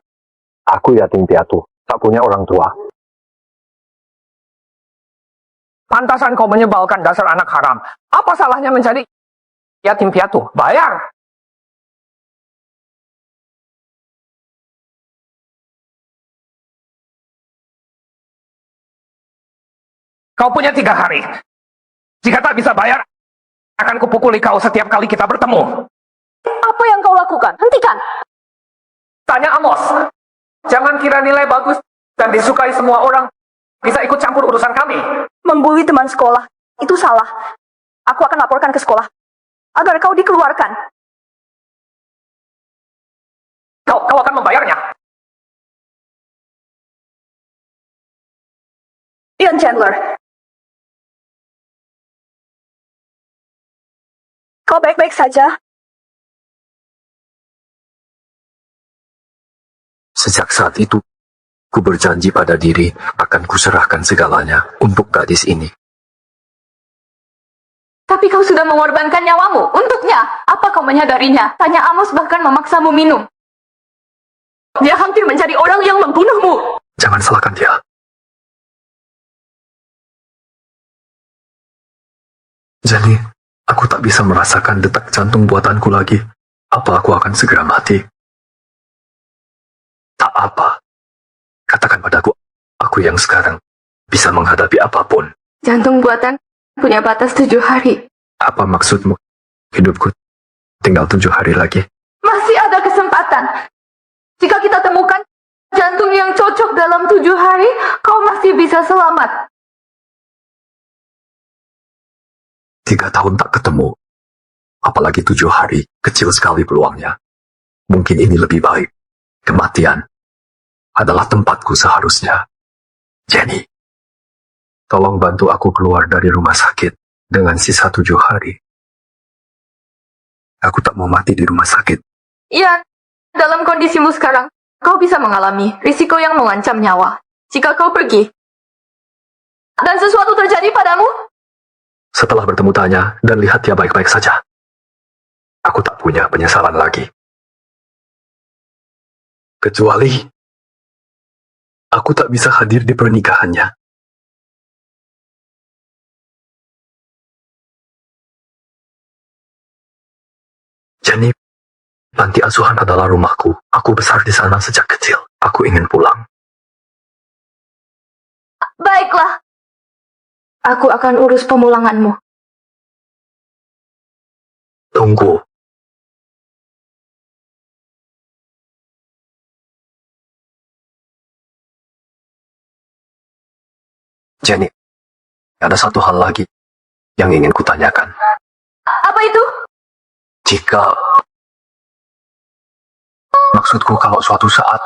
Aku yatim piatu, tak punya orang tua. Pantasan kau menyebalkan, dasar anak haram. Apa salahnya mencari yatim piatu? Bayar. Kau punya 3 hari. Jika tak bisa bayar, akan kupukuli kau setiap kali kita bertemu. Apa yang kau lakukan? Hentikan. Tanya Amos. Jangan kira nilai bagus dan disukai semua orang bisa ikut campur urusan kami. Membuli teman sekolah, itu salah. Aku akan laporkan ke sekolah, agar kau dikeluarkan. Kau akan membayarnya. Ian Chandler. Kau baik-baik saja? Sejak saat itu, Ku berjanji pada diri akan kuserahkan segalanya untuk gadis ini. Tapi kau sudah mengorbankan nyawamu untuknya. Apa kau menyadarinya? Tanya Amos bahkan memaksamu minum. Dia hampir menjadi orang yang membunuhmu. Jangan salahkan dia. Jadi, aku tak bisa merasakan detak jantung buatanku lagi. Apa aku akan segera mati? Tak apa. Katakan padaku, aku yang sekarang bisa menghadapi apapun. Jantung buatan punya batas 7 hari. Apa maksudmu? Hidupku tinggal 7 hari lagi. Masih ada kesempatan. Jika kita temukan jantung yang cocok dalam 7 hari, kau masih bisa selamat. 3 tahun tak ketemu. Apalagi 7 hari, kecil sekali peluangnya. Mungkin ini lebih baik. Kematian adalah tempatku seharusnya. Jenny, tolong bantu aku keluar dari rumah sakit dengan sisa 7 hari. Aku tak mau mati di rumah sakit. Ian, dalam kondisimu sekarang, kau bisa mengalami risiko yang mengancam nyawa. Jika kau pergi, dan sesuatu terjadi padamu, Setelah bertemu Tanya dan lihat dia baik-baik saja, aku tak punya penyesalan lagi. Kecuali aku tak bisa hadir di pernikahannya. Jenny, panti asuhan adalah rumahku. Aku besar di sana sejak kecil. Aku ingin pulang. baiklah. Aku akan urus pemulanganmu. Tunggu. Jenny, ada satu hal lagi yang ingin kutanyakan. Apa itu? Maksudku kalau suatu saat,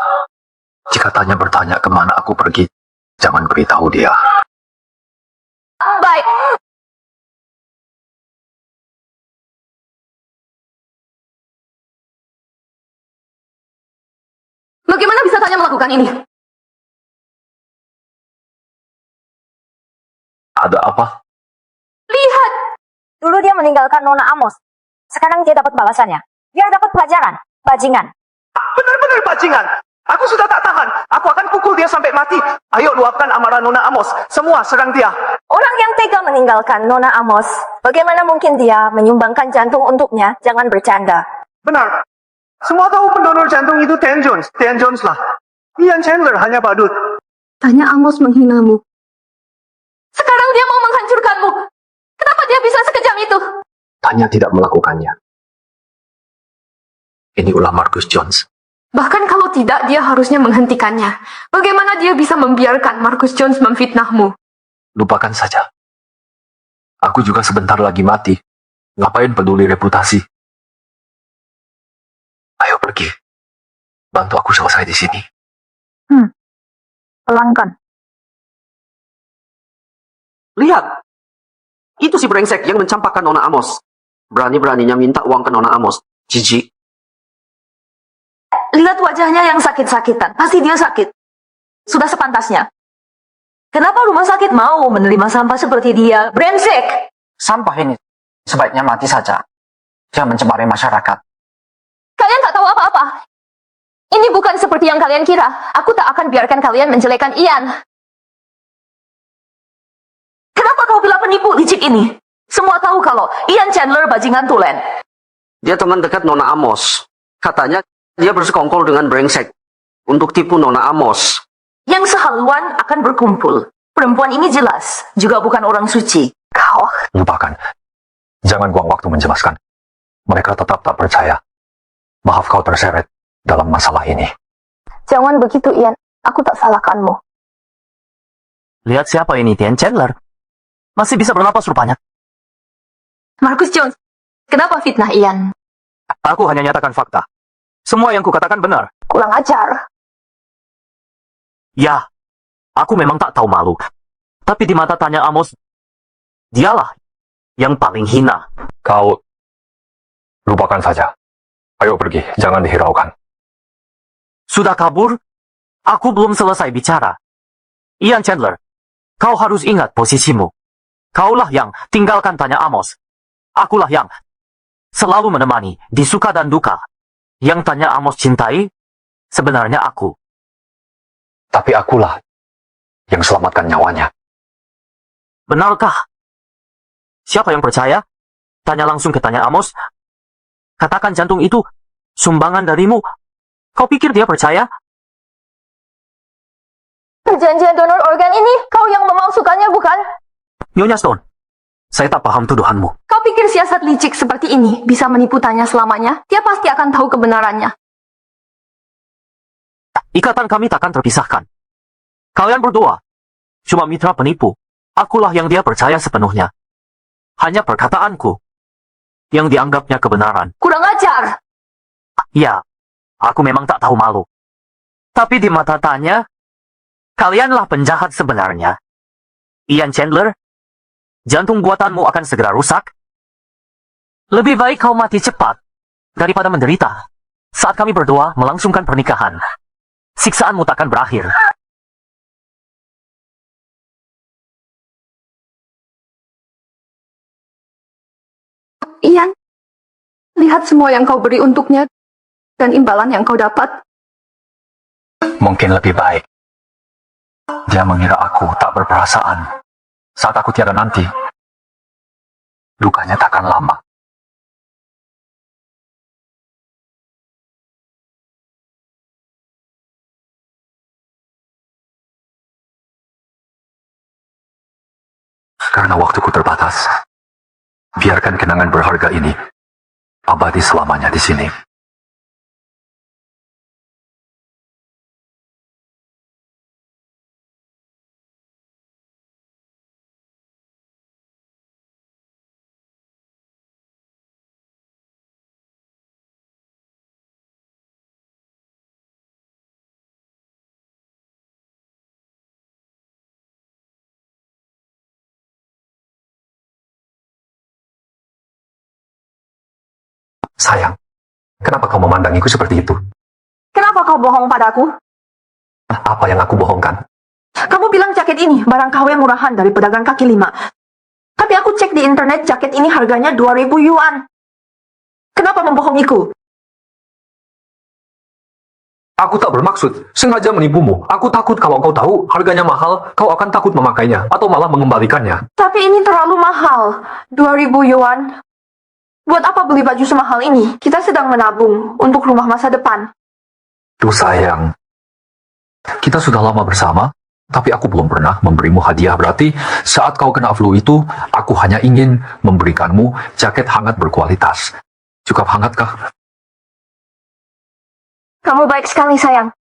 jika Tanya bertanya kemana aku pergi, jangan beritahu dia. Baik. Bagaimana bisa Tanya melakukan ini? Ada apa? Lihat, Dulu dia meninggalkan Nona Amos. Sekarang dia dapat balasannya. Dia dapat pelajaran. Bajingan. Benar-benar bajingan. Aku sudah tak tahan. Aku akan pukul dia sampai mati. Ayo luapkan amarah Nona Amos. Semua serang dia. Orang yang tega meninggalkan Nona Amos. Bagaimana mungkin dia menyumbangkan jantung untuknya? Jangan bercanda. Benar. Semua tahu pendonor jantung itu Dan Jones. Dan Jones lah. Ian Chandler hanya badut. Tanya Amos menghinamu. Sekarang dia mau menghancurkanmu. Kenapa dia bisa sekejam itu? Tanya tidak melakukannya. Ini ulah Marcus Jones. Bahkan kalau tidak, dia harusnya menghentikannya. Bagaimana dia bisa membiarkan Marcus Jones memfitnahmu? Lupakan saja. Aku juga sebentar lagi mati. Ngapain peduli reputasi? Ayo pergi. Bantu aku selesai di sini. Pelanggan. Lihat, itu si brengsek yang mencampakkan Nona Amos. Berani-beraninya minta uang ke Nona Amos. Jijik. Lihat wajahnya yang sakit-sakitan. Pasti dia sakit. Sudah sepantasnya. Kenapa rumah sakit mau menerima sampah seperti dia? Brengsek! Sampah ini sebaiknya mati saja. Dia mencemari masyarakat. Kalian tak tahu apa-apa. Ini bukan seperti yang kalian kira. Aku tak akan biarkan kalian menjelekan Ian. Kenapa kau pilih penipu licik ini? Semua tahu kalau Ian Chandler bajingan tulen. Dia teman dekat Nona Amos. Katanya dia bersekongkol dengan brengsek untuk tipu Nona Amos. Yang sehaluan akan berkumpul. Perempuan ini jelas juga bukan orang suci. Kau Lupakan. Jangan buang waktu menjelaskan. Mereka tetap tak percaya. Maaf kau terseret dalam masalah ini. Jangan begitu, Ian. Aku tak salahkanmu. Lihat siapa ini, Dan Chandler. Masih bisa bernapas rupanya. Marcus Jones, kenapa fitnah Ian? Aku hanya nyatakan fakta. Semua yang kukatakan benar. Kurang ajar. Ya, aku memang tak tahu malu. Tapi di mata Tanya Amos, dialah yang paling hina. Kau lupakan saja. Ayo pergi, jangan dihiraukan. Sudah kabur, Aku belum selesai bicara. Ian Chandler, kau harus ingat posisimu. Kaulah yang tinggalkan Tanya Amos. Akulah yang selalu menemani di suka dan duka. Yang Tanya Amos cintai, sebenarnya aku. Tapi akulah yang selamatkan nyawanya. Benarkah? Siapa yang percaya? Tanya langsung ke Tanya Amos. Katakan jantung itu sumbangan darimu. Kau pikir dia percaya? Perjanjian donor organ ini kau yang memalsukannya, bukan? Nyonya Stone, saya tak paham tuduhanmu. Kau pikir siasat licik seperti ini bisa menipu Tanya selamanya? Dia pasti akan tahu kebenarannya. Ikatan kami takkan terpisahkan. Kalian berdua cuma mitra penipu. Akulah yang dia percaya sepenuhnya. Hanya perkataanku yang dianggapnya kebenaran. Kurang ajar! Ya, aku memang tak tahu malu. Tapi di mata Tanya, kalianlah penjahat sebenarnya. Ian Chandler, jantung buatanmu akan segera rusak. Lebih baik kau mati cepat daripada menderita saat kami berdua melangsungkan pernikahan. Siksaanmu takkan berakhir. Ian, lihat semua yang kau beri untuknya dan imbalan yang kau dapat. Mungkin lebih baik. Dia mengira aku tak berperasaan. Saat aku tiada nanti, dukanya takkan lama. Karena waktuku terbatas, biarkan kenangan berharga ini abadi selamanya di sini. Sayang, kenapa kau memandangiku seperti itu? Kenapa kau bohong padaku? Apa yang aku bohongkan? Kamu bilang jaket ini barang KW murahan dari pedagang kaki lima. Tapi aku cek di internet jaket ini harganya 2.000 yuan. Kenapa membohongiku? Aku tak bermaksud sengaja menipumu. Aku takut kalau kau tahu harganya mahal, kau akan takut memakainya atau malah mengembalikannya. Tapi ini terlalu mahal. 2.000 yuan. Buat apa beli baju semahal ini? Kita sedang menabung untuk rumah masa depan. Duh sayang, kita sudah lama bersama, tapi aku belum pernah memberimu hadiah. Berarti saat kau kena flu itu, aku hanya ingin memberikanmu jaket hangat berkualitas. Cukup hangatkah? Kamu baik sekali, sayang.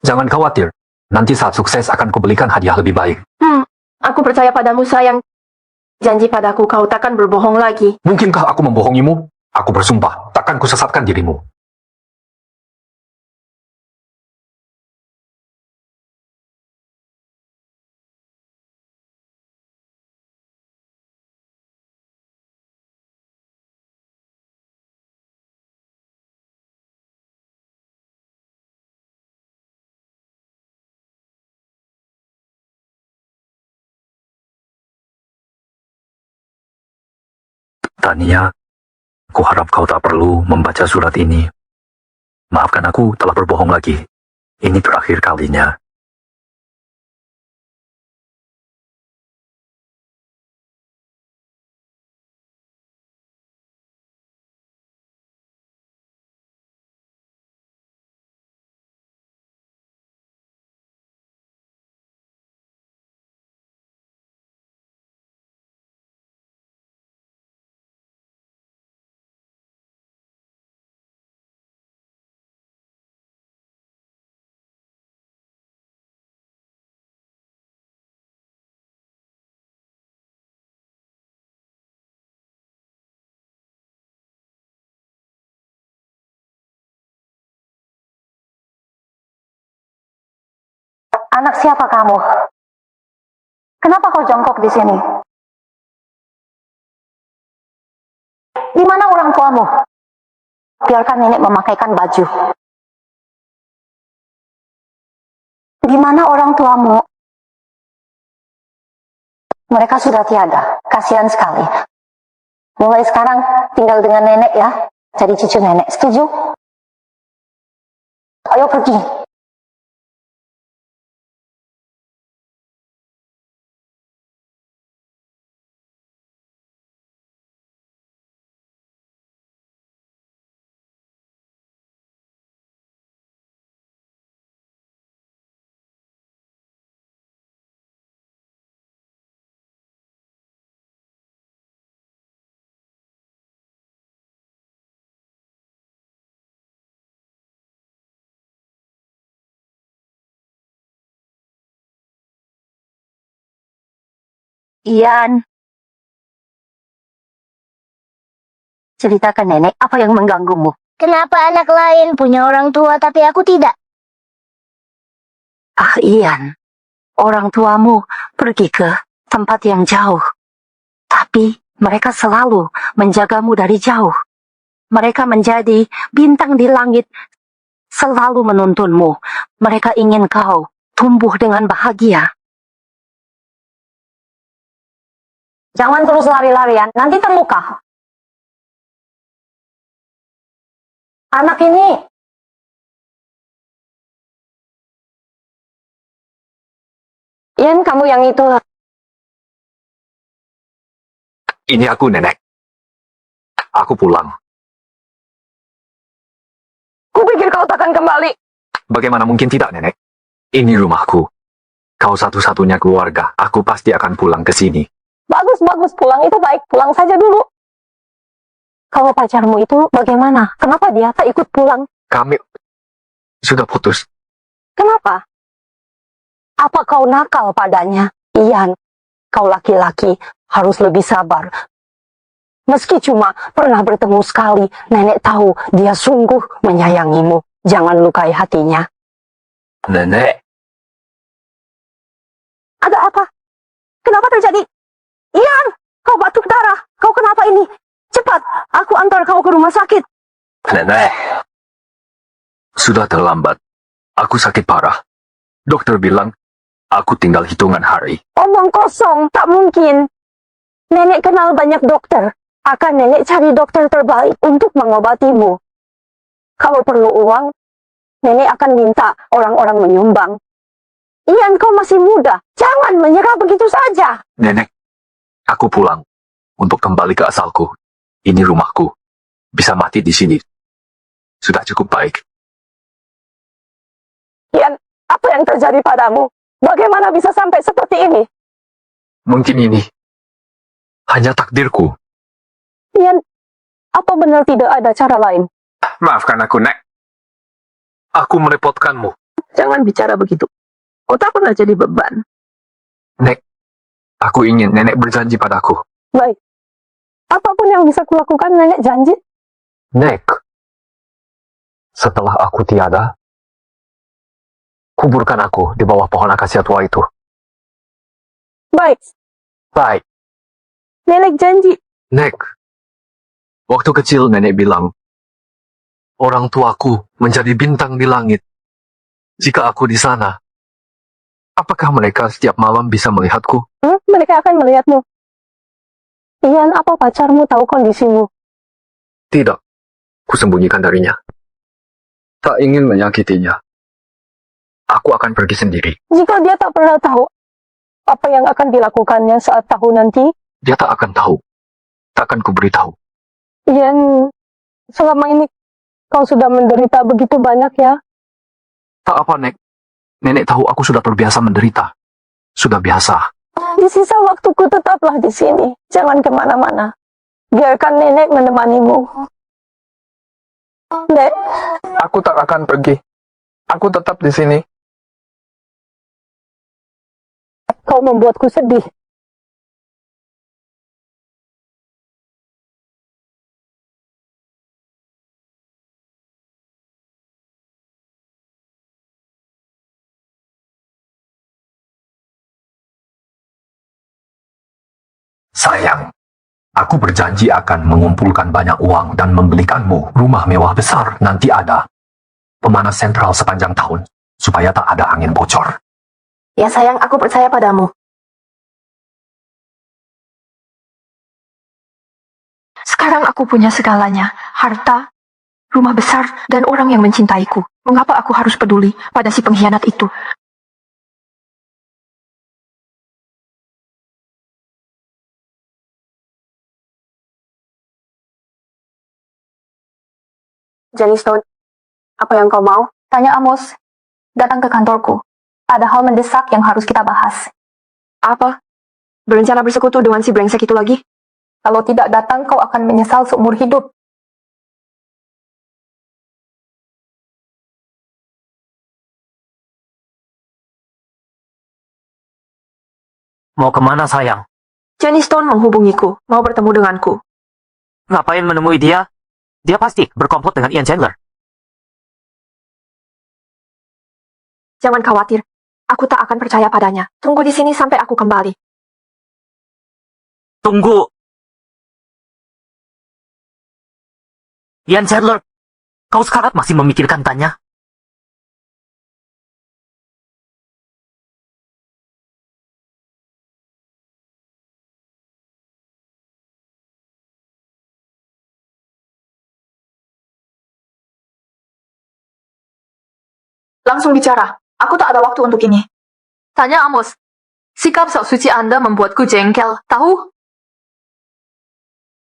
Jangan khawatir, nanti saat sukses akan kubelikan hadiah lebih baik. Aku percaya padamu, sayang. Janji padaku kau takkan berbohong lagi. Mungkinkah aku membohongimu? Aku bersumpah, takkan kusesatkan dirimu. Tania, kuharap kau tak perlu membaca surat ini. Maafkan aku telah berbohong lagi. Ini terakhir kalinya. Anak siapa kamu? Kenapa kau jongkok di sini? Di mana orang tuamu? Biarkan nenek memakaikan baju. Di mana orang tuamu? Mereka sudah tiada. Kasihan sekali. Mulai sekarang tinggal dengan nenek ya. Jadi cucu nenek. Setuju? Ayo pergi. Ian. Ceritakan nenek apa yang mengganggumu. Kenapa anak lain punya orang tua tapi aku tidak? Ah, Ian. Orang tuamu pergi ke tempat yang jauh. Tapi mereka selalu menjagamu dari jauh. Mereka menjadi bintang di langit, selalu menuntunmu. Mereka ingin kau tumbuh dengan bahagia. Jangan terus lari-larian, nanti terluka. Anak ini Ian, kamu yang itu. Ini aku, Nenek. Aku pulang. Kupikir kau takkan kembali. Bagaimana mungkin tidak, Nenek? Ini rumahku. Kau satu-satunya keluarga. Aku pasti akan pulang ke sini. Bagus, pulang itu baik. Pulang saja dulu. Kalau pacarmu itu bagaimana? Kenapa dia tak ikut pulang? Kami sudah putus. Kenapa? Apa kau nakal padanya? Ian, kau laki-laki harus lebih sabar. Meski cuma pernah bertemu sekali, nenek tahu dia sungguh menyayangimu. Jangan lukai hatinya. Nenek, Ada apa? Kenapa terjadi? Ian, kau batuk darah. Kau kenapa ini? Cepat, aku antar kau ke rumah sakit. Nenek. Sudah terlambat. Aku sakit parah. Dokter bilang, aku tinggal hitungan hari. Omong kosong, tak mungkin. Nenek kenal banyak dokter. Akan nenek cari dokter terbaik untuk mengobatimu. Kalau perlu uang, nenek akan minta orang-orang menyumbang. Ian, kau masih muda. Jangan menyerah begitu saja. Nenek, aku pulang untuk kembali ke asalku. Ini rumahku. Bisa mati di sini. Sudah cukup baik. Ian, apa yang terjadi padamu? Bagaimana bisa sampai seperti ini? Mungkin ini hanya takdirku. Ian, apa benar tidak ada cara lain? Maafkan aku, Nek. Aku merepotkanmu. Jangan bicara begitu. Kau tak pernah jadi beban. Nek, aku ingin nenek berjanji padaku. Baik. Apapun yang bisa kulakukan, nenek janji. Nek, setelah aku tiada, kuburkan aku di bawah pohon akasia tua itu. Baik, Baik, nenek janji. Nek. Waktu kecil nenek bilang, orang tuaku menjadi bintang di langit. Jika aku di sana, apakah mereka setiap malam bisa melihatku? Mereka akan melihatmu. Ian, apa pacarmu tahu kondisimu? Tidak, kusembunyikan darinya. Tak ingin menyakitinya. Aku akan pergi sendiri. Jika dia tak pernah tahu apa yang akan dilakukannya saat tahu nanti, Dia tak akan tahu. Takkan kuberitahu. Ian, selama ini kau sudah menderita begitu banyak ya. Tak apa, Nek. Nenek tahu aku sudah terbiasa menderita. Sudah biasa. Di sisa waktuku tetaplah di sini. Jangan kemana-mana. Biarkan nenek menemanimu. Nek, Aku tak akan pergi. Aku tetap di sini. kau membuatku sedih. Sayang, aku berjanji akan mengumpulkan banyak uang dan membelikanmu rumah mewah besar nanti ada. Pemanas sentral sepanjang tahun, supaya tak ada angin bocor. Ya sayang, aku percaya padamu. Sekarang aku punya segalanya. Harta, rumah besar, dan orang yang mencintaiku. Mengapa aku harus peduli pada si pengkhianat itu? Jenny Stone, apa yang kau mau? Tanya Amos. Datang ke kantorku. Ada hal mendesak yang harus kita bahas. Apa? Berencana bersekutu dengan si brengsek itu lagi? Kalau tidak datang, kau akan menyesal seumur hidup. Mau kemana sayang? Jenny Stone menghubungiku, mau bertemu denganku. Ngapain menemui dia? Dia pasti berkomplot dengan Ian Chandler. Jangan khawatir, aku tak akan percaya padanya. Tunggu di sini sampai aku kembali. Tunggu. Ian Chandler, kau sekarang masih memikirkan Tanya? Langsung bicara, aku tak ada waktu untuk ini. Tanya Amos, sikap sok suci Anda membuatku jengkel, tahu?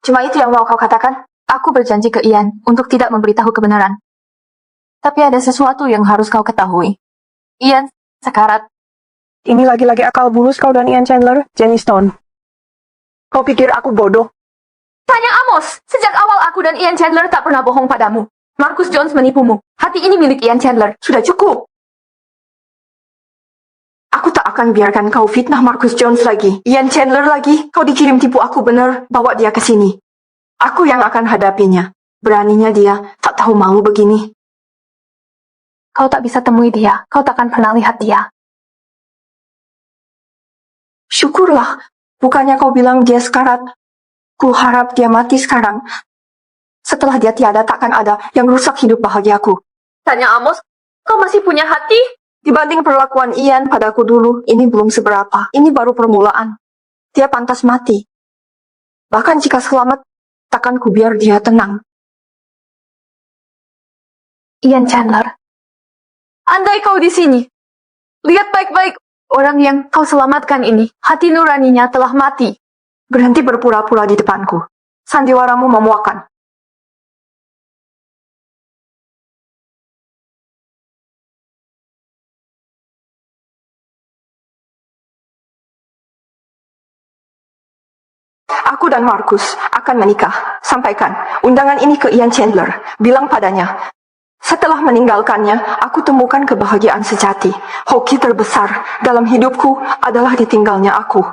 Cuma itu yang mau kau katakan? Aku berjanji ke Ian untuk tidak memberitahu kebenaran. Tapi ada sesuatu yang harus kau ketahui. Ian sekarat. Ini lagi-lagi akal bulus kau dan Ian Chandler, Jenny Stone. Kau pikir aku bodoh? Tanya Amos, sejak awal aku dan Ian Chandler tak pernah bohong padamu. Marcus Jones menipumu. Hati ini milik Ian Chandler. Sudah cukup. Aku tak akan biarkan kau fitnah Marcus Jones lagi. Ian Chandler lagi. Kau dikirim tipu aku benar. Bawa dia ke sini. Aku yang akan hadapinya. Beraninya dia tak tahu malu begini. Kau tak bisa temui dia. Kau takkan pernah lihat dia. Syukurlah. Bukannya kau bilang dia sekarat. Ku harap dia mati sekarang. Setelah dia tiada, takkan ada yang rusak hidup bahagiaku. Tanya Amos, kau masih punya hati? Dibanding perlakuan Ian padaku dulu, ini belum seberapa. Ini baru permulaan. Dia pantas mati. Bahkan jika selamat, takkan ku biar dia tenang. Ian Chandler. Andai kau di sini, lihat baik-baik orang yang kau selamatkan ini. Hati nuraninya telah mati. Berhenti berpura-pura di depanku. Sandiwaramu memuakan. Aku dan Marcus akan menikah. Sampaikan undangan ini ke Ian Chandler. Bilang padanya, setelah meninggalkannya, aku temukan kebahagiaan sejati. Hoki terbesar dalam hidupku adalah ditinggalnya aku.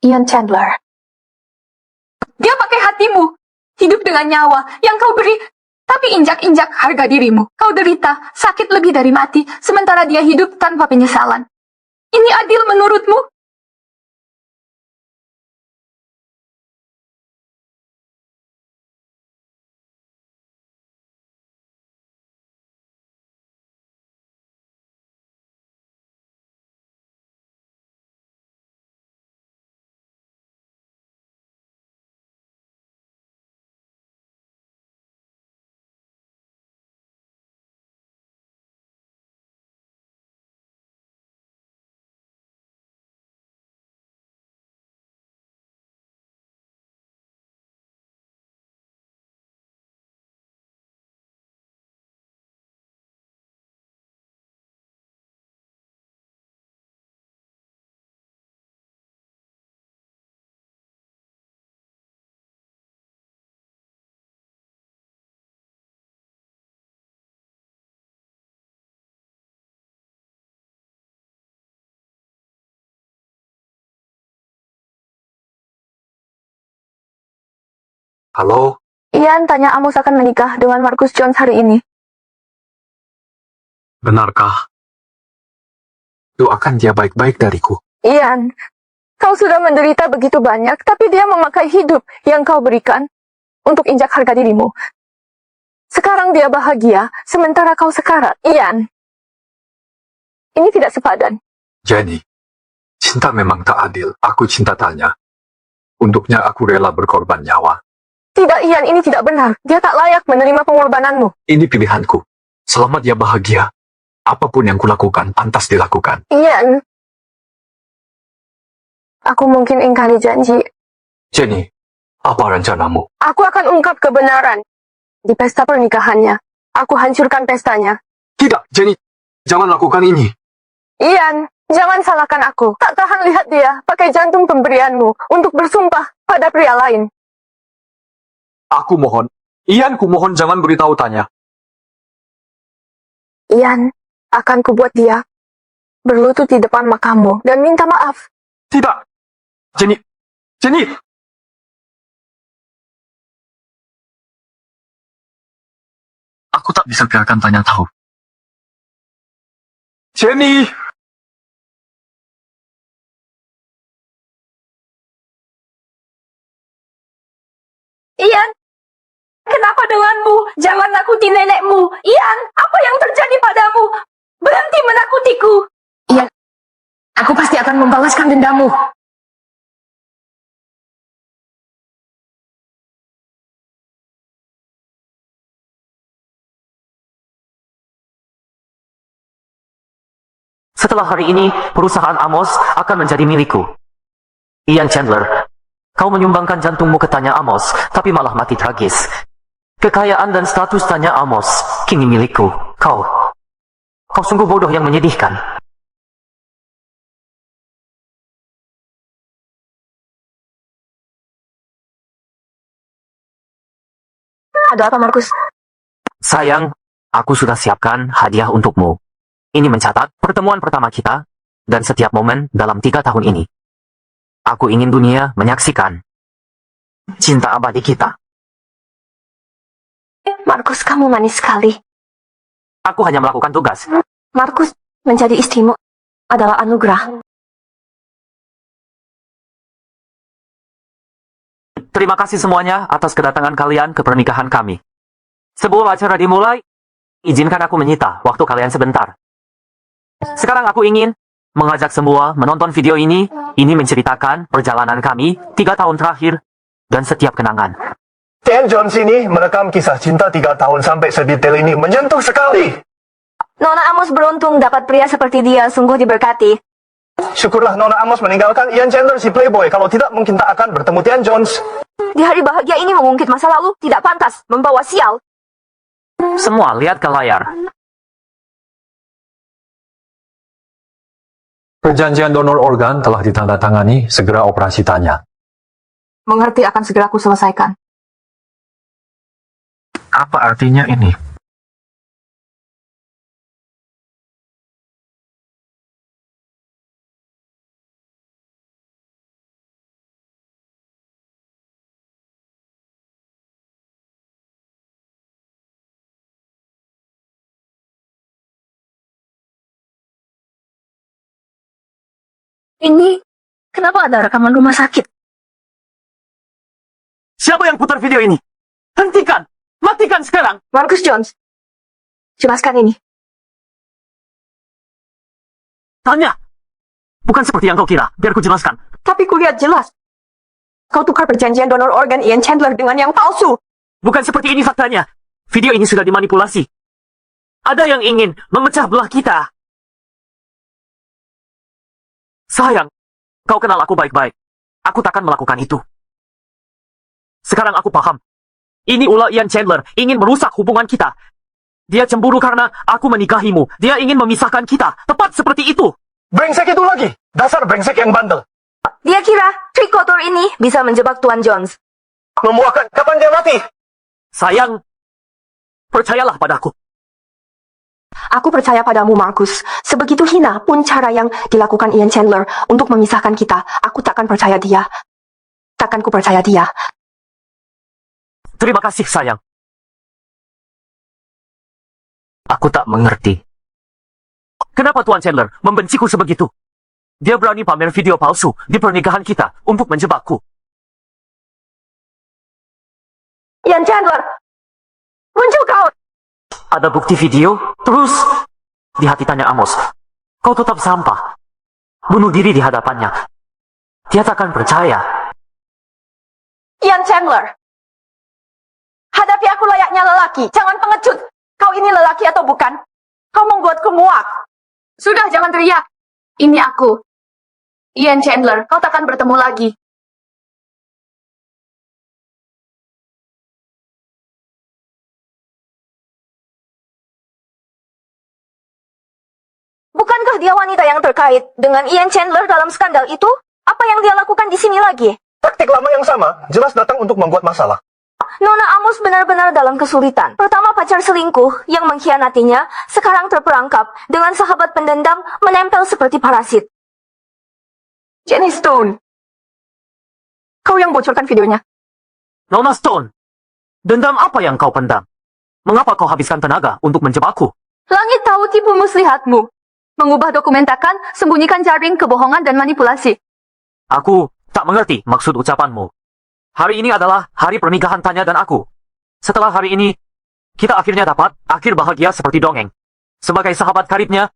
Ian Chandler. Dia pakai hatimu. Hidup dengan nyawa yang kau beri, tapi injak-injak harga dirimu. Kau derita, sakit lebih dari mati, sementara dia hidup tanpa penyesalan. Ini adil menurutmu? Halo? Ian tanya Amos akan menikah dengan Marcus Jones hari ini. Benarkah? Doakan dia baik-baik dariku. Ian, Kau sudah menderita begitu banyak, tapi dia memakai hidup yang kau berikan untuk injak harga dirimu. Sekarang dia bahagia, sementara kau sekarat. Ian, ini tidak sepadan. Jenny, cinta memang tak adil. Aku cinta Tanya. Untuknya aku rela berkorban nyawa. Tidak, Ian, ini tidak benar. Dia tak layak menerima pengorbananmu. Ini pilihanku. Selama dia bahagia, apapun yang kulakukan pantas dilakukan. Ian, aku mungkin ingkari janji. Jenny, apa rencanamu? Aku akan ungkap kebenaran. Di pesta pernikahannya, aku hancurkan pestanya. Tidak, Jenny. Jangan lakukan ini. Ian, jangan salahkan aku. Tak tahan lihat dia pakai jantung pemberianmu untuk bersumpah pada pria lain. Aku mohon. Ian, ku mohon jangan beritahu Tanya. Ian, akan kubuat dia berlutut di depan makammu dan minta maaf. Tidak. Jenny. Jenny. Aku tak bisa biarkan Tanya tahu. Jenny. Ian, kenapa denganmu? Jangan nakuti nenekmu. Ian, apa yang terjadi padamu? Berhenti menakutiku. Ian, aku pasti akan membalaskan dendamu. Setelah hari ini, perusahaan Amos akan menjadi milikku. Ian Chandler, kau menyumbangkan jantungmu ke Tanya Amos, tapi malah mati tragis. Kekayaan dan status Tanya Amos kini milikku. Kau sungguh bodoh yang menyedihkan. Ada apa, Markus? Sayang, aku sudah siapkan hadiah untukmu. Ini mencatat pertemuan pertama kita dan setiap momen dalam 3 tahun ini. Aku ingin dunia menyaksikan cinta abadi kita. Markus, kamu manis sekali. Aku hanya melakukan tugas. Markus, menjadi istrimu adalah anugerah. Terima kasih semuanya atas kedatangan kalian ke pernikahan kami. Sebelum acara dimulai, izinkan aku menyita waktu kalian sebentar. Sekarang aku ingin mengajak semua menonton video ini. Ini menceritakan perjalanan kami 3 tahun terakhir dan setiap kenangan. Ian Jones ini merekam kisah cinta 3 tahun sampai sedetail ini, menyentuh sekali. Nona Amos beruntung dapat pria seperti dia, sungguh diberkati. Syukurlah Nona Amos meninggalkan Ian Chandler si playboy. Kalau tidak mungkin tak akan bertemu Ian Jones. Di hari bahagia ini mengungkit masa lalu tidak pantas, membawa sial. Semua lihat ke layar. Perjanjian donor organ telah ditandatangani, segera operasi Tanya. Mengerti, akan segera aku selesaikan. Apa artinya ini? Ini, kenapa ada rekaman rumah sakit? Siapa yang putar video ini? Hentikan! Matikan sekarang! Markus Jones, jelaskan ini. Tanya! Bukan seperti yang kau kira, biar ku jelaskan. Tapi kulihat jelas. Kau tukar perjanjian donor organ Ian Chandler dengan yang palsu. Bukan seperti ini faktanya. Video ini sudah dimanipulasi. Ada yang ingin memecah belah kita. Sayang, kau kenal aku baik-baik. Aku takkan melakukan itu. Sekarang aku paham. Ini ulah Ian Chandler ingin merusak hubungan kita. Dia cemburu karena aku menikahimu. Dia ingin memisahkan kita. Tepat seperti itu. Brengsek itu lagi. Dasar brengsek yang bandel. Dia kira trik kotor ini bisa menjebak Tuan Jones. Memuakan. Kapan dia mati? Sayang, percayalah padaku. Aku percaya padamu, Markus. Sebegitu hina pun cara yang dilakukan Ian Chandler untuk memisahkan kita, aku takkan percaya dia. Takkan ku percaya dia. Terima kasih, sayang. Aku tak mengerti. Kenapa Tuan Chandler membenciku sebegitu? Dia berani pamer video palsu di pernikahan kita untuk menjebakku. Ian Chandler, muncul kau. Ada bukti video, terus di hati tanya Amos, kau tetap sampah. Bunuh diri di hadapannya. Dia takkan percaya. Ian Chandler, hadapi aku layaknya lelaki, jangan pengecut. Kau ini lelaki atau bukan? Kau membuatku muak. Sudah, jangan teriak. Ini aku. Ian Chandler, kau takkan bertemu lagi. Bukankah dia wanita yang terkait dengan Ian Chandler dalam skandal itu? Apa yang dia lakukan di sini lagi? Taktik lama yang sama, jelas datang untuk membuat masalah. Nona Amos benar-benar dalam kesulitan. Pertama pacar selingkuh yang mengkhianatinya, sekarang terperangkap dengan sahabat pendendam menempel seperti parasit. Jenny Stone, kau yang bocorkan videonya. Nona Stone, dendam apa yang kau pendam? Mengapa kau habiskan tenaga untuk menjebakku? Langit tahu tipu muslihatmu. Mengubah dokumentakan, sembunyikan jaring kebohongan dan manipulasi. Aku tak mengerti maksud ucapanmu. Hari ini adalah hari pernikahan Tanya dan aku. Setelah hari ini, kita akhirnya dapat akhir bahagia seperti dongeng. Sebagai sahabat karibnya,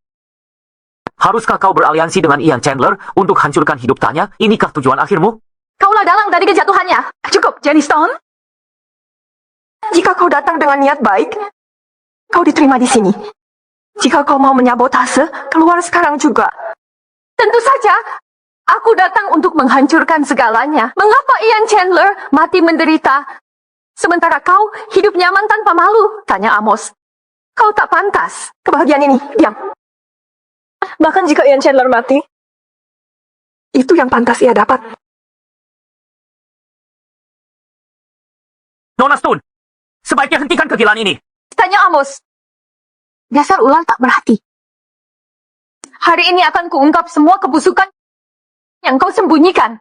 haruskah kau beraliansi dengan Ian Chandler untuk hancurkan hidup Tanya? Inikah tujuan akhirmu? Kaulah dalang dari kejatuhannya. Cukup, Jenny Stone. Jika kau datang dengan niat baik, kau diterima di sini. Jika kau mau menyabotase, keluar sekarang juga. Tentu saja, aku datang untuk menghancurkan segalanya. Mengapa Ian Chandler mati menderita, sementara kau hidup nyaman tanpa malu? Tanya Amos. Kau tak pantas. Kebahagiaan ini, diam. Bahkan jika Ian Chandler mati, itu yang pantas ia dapat. Nona Stone, sebaiknya hentikan kegilaan ini. Tanya Amos. Dasar ular tak berhati. Hari ini akan kuungkap semua kebusukan yang kau sembunyikan.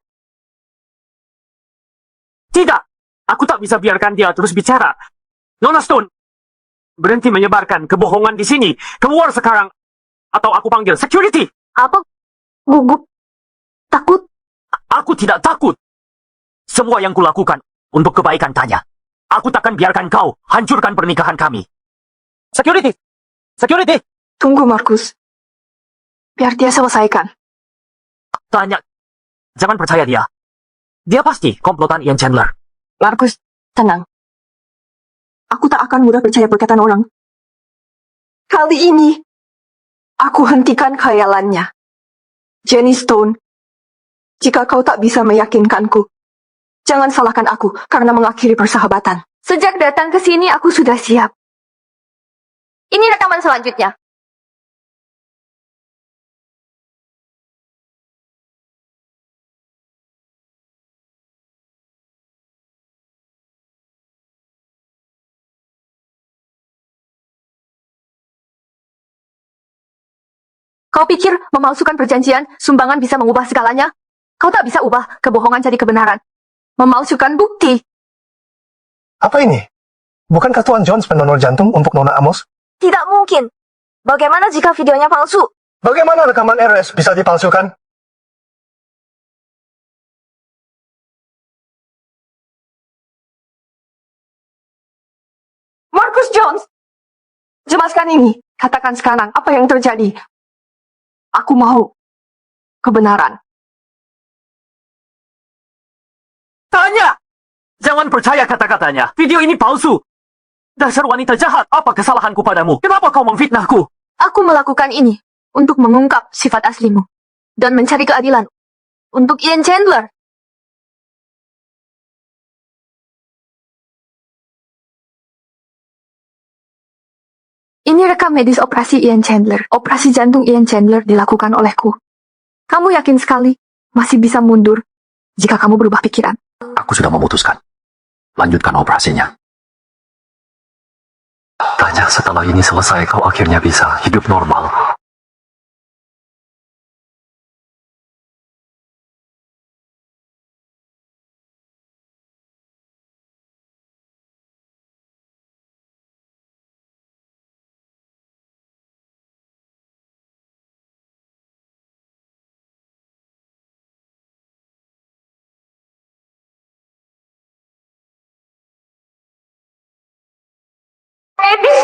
Tidak, aku tak bisa biarkan dia terus bicara. Nona Stone, berhenti menyebarkan kebohongan di sini. Keluar sekarang, atau aku panggil security. Apa? Gugup. Takut. Aku tidak takut. Semua yang kulakukan untuk kebaikan Tanya. Aku takkan biarkan kau hancurkan pernikahan kami. Security! Security! Tunggu, Markus. Biar dia selesaikan. Tanya, jangan percaya dia. Dia pasti komplotan Ian Chandler. Markus, tenang. Aku tak akan mudah percaya perkataan orang. Kali ini, aku hentikan khayalannya. Jenny Stone, jika kau tak bisa meyakinkanku, jangan salahkan aku karena mengakhiri persahabatan. Sejak datang ke sini, aku sudah siap. Ini rekaman selanjutnya. Kau pikir memalsukan perjanjian, sumbangan bisa mengubah segalanya? Kau tak bisa ubah kebohongan jadi kebenaran. Memalsukan bukti. Apa ini? Bukankah Tuan Jones pendonor jantung untuk Nona Amos? Tidak mungkin. Bagaimana jika videonya palsu? Bagaimana rekaman RS bisa dipalsukan? Markus Jones! Jelaskan ini. Katakan sekarang apa yang terjadi. Aku mau kebenaran. Tanya! Jangan percaya kata-katanya. Video ini palsu. Dasar wanita jahat, apa kesalahanku padamu? Kenapa kau memfitnahku? Aku melakukan ini untuk mengungkap sifat aslimu dan mencari keadilan untuk Ian Chandler. Ini rekam medis operasi Ian Chandler. Operasi jantung Ian Chandler dilakukan olehku. Kamu yakin sekali masih bisa mundur jika kamu berubah pikiran? Aku sudah memutuskan. Lanjutkan operasinya. Tanya setelah ini selesai kau akhirnya bisa hidup normal. ini?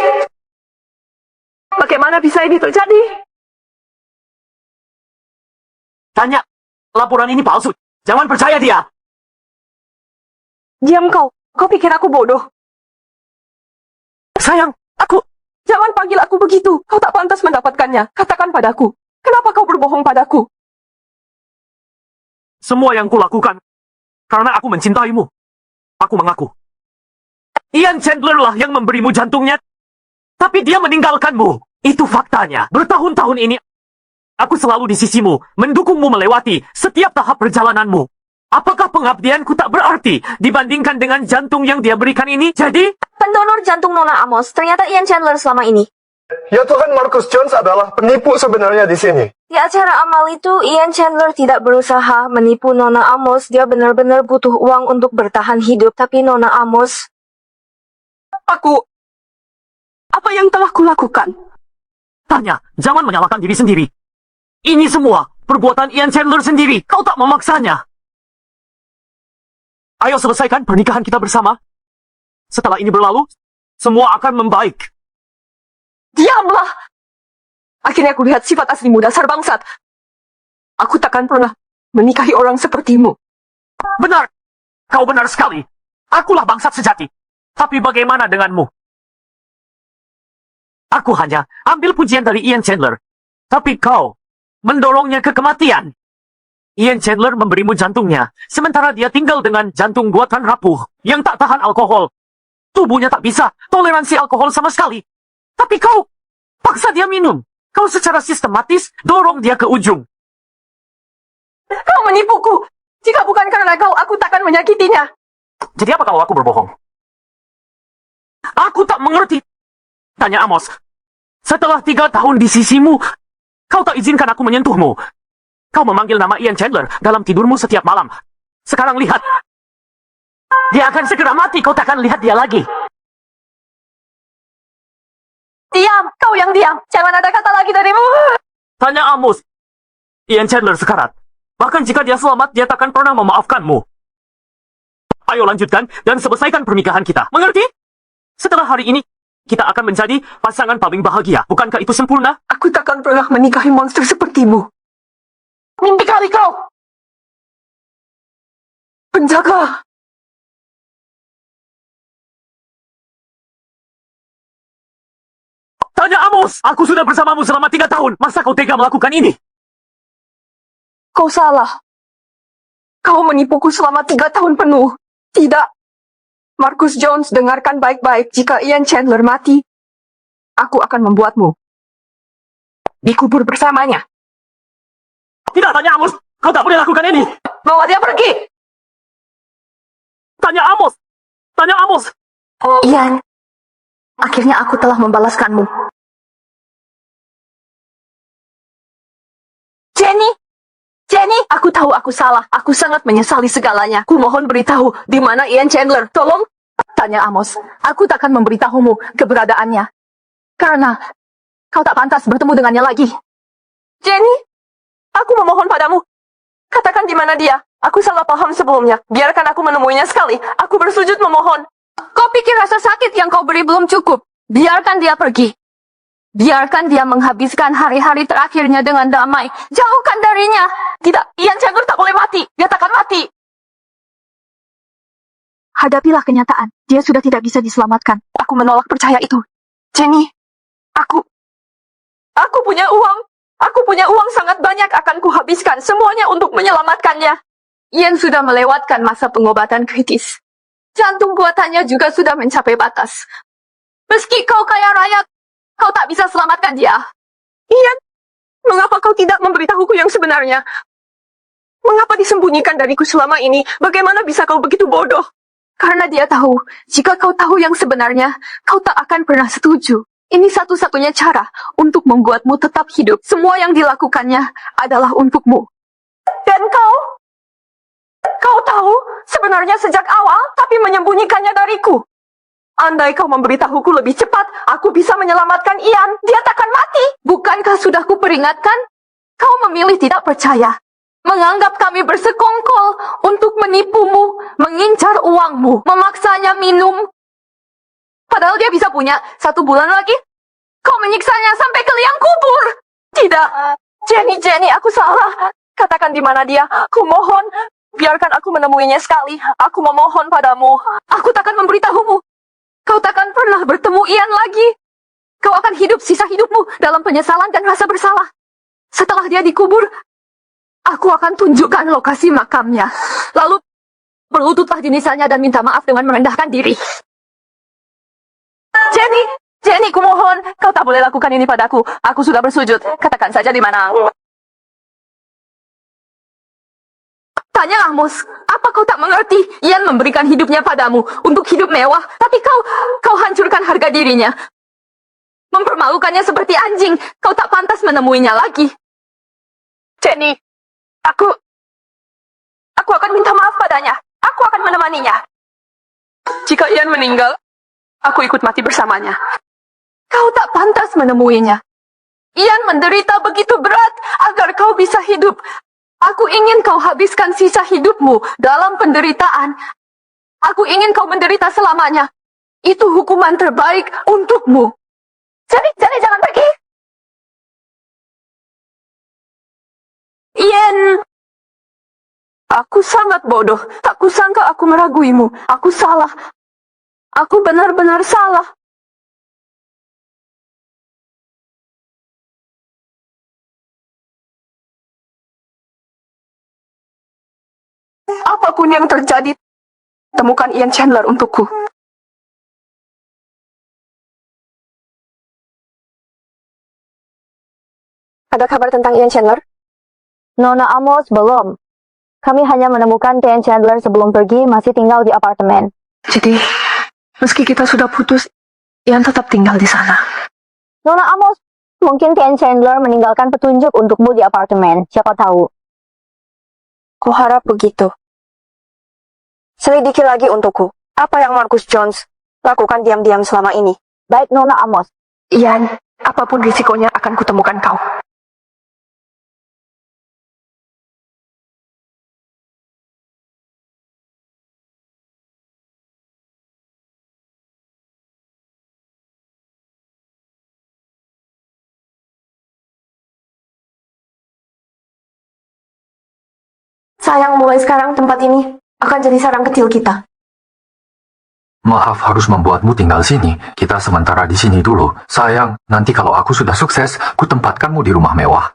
Bagaimana bisa ini terjadi? Tanya, laporan ini palsu. Jangan percaya dia. Diam kau. Kau pikir aku bodoh? Sayang, aku... Jangan panggil aku begitu. Kau tak pantas mendapatkannya. Katakan padaku. Kenapa kau berbohong padaku? Semua yang kulakukan karena aku mencintaimu. Aku mengaku. Ian Chandler lah yang memberimu jantungnya. Tapi dia meninggalkanmu. Itu faktanya. Bertahun-tahun ini aku selalu di sisimu, mendukungmu melewati setiap tahap perjalananmu. Apakah pengabdianku tak berarti dibandingkan dengan jantung yang dia berikan ini? Jadi, Pendonor jantung Nona Amos ternyata Ian Chandler selama ini. Ya Tuhan, Marcus Jones adalah penipu sebenarnya di sini. Di acara amal itu, Ian Chandler tidak berusaha menipu Nona Amos. Dia benar-benar butuh uang untuk bertahan hidup. Tapi Nona Amos... Apa yang telah kulakukan? tanya, jangan menyalahkan diri sendiri. Ini semua perbuatan Ian Chandler sendiri. Kau tak memaksanya. Ayo selesaikan pernikahan kita bersama. Setelah ini berlalu, semua akan membaik. Diamlah! Akhirnya aku lihat sifat aslimu, dasar bangsat. Aku takkan pernah menikahi orang sepertimu. Benar. Kau benar sekali. Akulah bangsat sejati. Tapi bagaimana denganmu? Aku hanya ambil pujian dari Ian Chandler. Tapi kau mendorongnya ke kematian. Ian Chandler memberimu jantungnya, sementara dia tinggal dengan jantung buatan rapuh yang tak tahan alkohol. Tubuhnya tak bisa toleransi alkohol sama sekali. Tapi kau paksa dia minum. Kau secara sistematis dorong dia ke ujung. Kau menipuku. Jika bukan karena kau, aku takkan menyakitinya. Jadi apa kalau aku berbohong? Aku tak mengerti. Tanya Amos. Setelah 3 tahun di sisimu, kau tak izinkan aku menyentuhmu. Kau memanggil nama Ian Chandler dalam tidurmu setiap malam. Sekarang lihat. Dia akan segera mati, kau takkan lihat dia lagi. Diam, kau yang diam. Jangan ada kata lagi darimu. Tanya Amos. Ian Chandler sekarat. Bahkan jika dia selamat, dia takkan pernah memaafkanmu. Ayo lanjutkan dan selesaikan pernikahan kita. Mengerti? Setelah hari ini, kita akan menjadi pasangan paling bahagia. Bukankah itu sempurna? Aku takkan pernah menikahi monster sepertimu. Mimpi kali kau! Penjaga! Tanya Amos! Aku sudah bersamamu selama 3 tahun. Masa kau tega melakukan ini? Kau salah. Kau menipuku selama 3 tahun penuh. Tidak. Marcus Jones, dengarkan baik-baik. Jika Ian Chandler mati, aku akan membuatmu dikubur bersamanya. Tidak, Tanya Amos. Kau tak boleh lakukan ini. Bawa dia pergi. Tanya Amos. Tanya Amos. Ian, akhirnya aku telah membalaskanmu. Jenny, aku tahu aku salah. Aku sangat menyesali segalanya. Ku mohon beritahu di mana Ian Chandler. Tolong. Tanya Amos, aku takkan memberitahumu keberadaannya. Karena kau tak pantas bertemu dengannya lagi. Jenny, aku memohon padamu. Katakan di mana dia. Aku salah paham sebelumnya. Biarkan aku menemuinya sekali. Aku bersujud memohon. Kau pikir rasa sakit yang kau beri belum cukup? Biarkan dia pergi. Biarkan dia menghabiskan hari-hari terakhirnya dengan damai. Jauhkan darinya. Tidak, Ian Chandler tak boleh mati. Dia takkan mati. Hadapilah kenyataan. Dia sudah tidak bisa diselamatkan. Aku menolak percaya itu. Jenny, aku punya uang. Aku punya uang sangat banyak akan kuhabiskan. Semuanya untuk menyelamatkannya. Ian sudah melewatkan masa pengobatan kritis. Jantung buatannya juga sudah mencapai batas. Meski kau kaya raya, kau tak bisa selamatkan dia. Ian, mengapa kau tidak memberitahuku yang sebenarnya? Mengapa disembunyikan dariku selama ini? Bagaimana bisa kau begitu bodoh? Karena dia tahu, jika kau tahu yang sebenarnya, kau tak akan pernah setuju. Ini satu-satunya cara untuk membuatmu tetap hidup. Semua yang dilakukannya adalah untukmu. Dan kau tahu sebenarnya sejak awal, tapi menyembunyikannya dariku. Andai kau memberitahuku lebih cepat, aku bisa menyelamatkan Ian. Dia takkan mati. Bukankah sudah kuperingatkan? Kau memilih tidak percaya. Menganggap kami bersekongkol untuk menipumu, mengincar uangmu, memaksanya minum. Padahal dia bisa punya 1 bulan lagi. Kau menyiksanya sampai ke liang kubur. Tidak. Jenny, aku salah. Katakan di mana dia. Kumohon, biarkan aku menemuinya sekali. Aku memohon padamu. Aku takkan memberitahumu. Kau takkan pernah bertemu Ian lagi. Kau akan hidup sisa hidupmu dalam penyesalan dan rasa bersalah. Setelah dia dikubur, aku akan tunjukkan lokasi makamnya. Lalu berlututlah di nisannya dan minta maaf dengan merendahkan diri. Jenny, kumohon, kau tak boleh lakukan ini padaku. Aku sudah bersujud. Katakan saja di mana. Tanya Amos, apa kau tak mengerti? Ian memberikan hidupnya padamu untuk hidup mewah, tapi kau hancurkan harga dirinya. Mempermalukannya seperti anjing. Kau tak pantas menemuinya lagi. Jenny, aku akan minta maaf padanya. Aku akan menemaninya. Jika Ian meninggal, aku ikut mati bersamanya. Kau tak pantas menemuinya. Ian menderita begitu berat agar kau bisa hidup. Aku ingin kau habiskan sisa hidupmu dalam penderitaan. Aku ingin kau menderita selamanya. Itu hukuman terbaik untukmu. Jadi jangan pergi. Ian. Aku sangat bodoh. Tak kusangka aku meraguimu. Aku salah. Aku benar-benar salah. Apapun yang terjadi, temukan Ian Chandler untukku. Ada kabar tentang Ian Chandler? Nona Amos belum. Kami hanya menemukan Ian Chandler sebelum pergi masih tinggal di apartemen. Jadi, meski kita sudah putus, Ian tetap tinggal di sana. Nona Amos, mungkin Ian Chandler meninggalkan petunjuk untukmu di apartemen. Siapa tahu. Kuharap begitu. Selidiki lagi untukku. Apa yang Marcus Jones lakukan diam-diam selama ini? Baik, Nona Amos. Ian, apapun risikonya akan kutemukan kau. Sayang, mulai sekarang tempat ini akan jadi sarang kecil kita. Maaf harus membuatmu tinggal sini. Kita sementara di sini dulu. Sayang, nanti kalau aku sudah sukses, ku tempatkanmu di rumah mewah.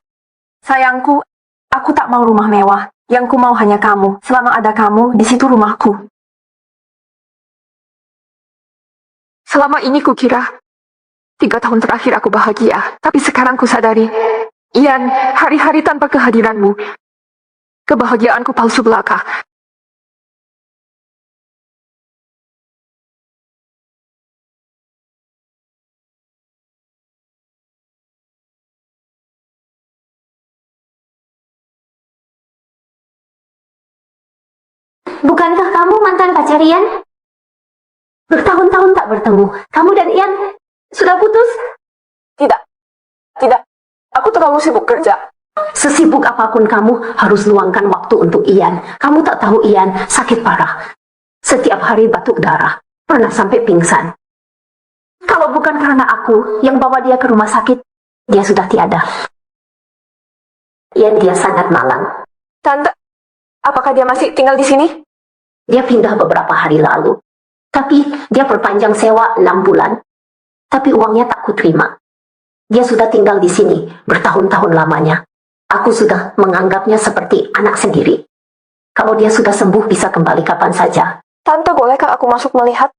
Sayangku, aku tak mau rumah mewah. Yang ku mau hanya kamu. Selama ada kamu, di situ rumahku. Selama ini kukira 3 tahun terakhir aku bahagia. Tapi sekarang ku sadari, Ian, hari-hari tanpa kehadiranmu, kebahagiaanku palsu belaka. Bukankah kamu mantan pacar Ian? Bertahun-tahun tak bertemu. Kamu dan Ian sudah putus? Tidak. Aku terlalu sibuk kerja. Sesibuk apapun kamu harus luangkan waktu untuk Ian. Kamu tak tahu Ian sakit parah. Setiap hari batuk darah. Pernah sampai pingsan. Kalau bukan karena aku yang bawa dia ke rumah sakit, dia sudah tiada. Ian dia sangat malang. Tante, apakah dia masih tinggal di sini? Dia pindah beberapa hari lalu. Tapi dia perpanjang sewa 6 bulan. Tapi uangnya tak kuterima. Dia sudah tinggal di sini bertahun-tahun lamanya. Aku sudah menganggapnya seperti anak sendiri. Kalau dia sudah sembuh bisa kembali kapan saja. Tante, bolehkah aku masuk melihat?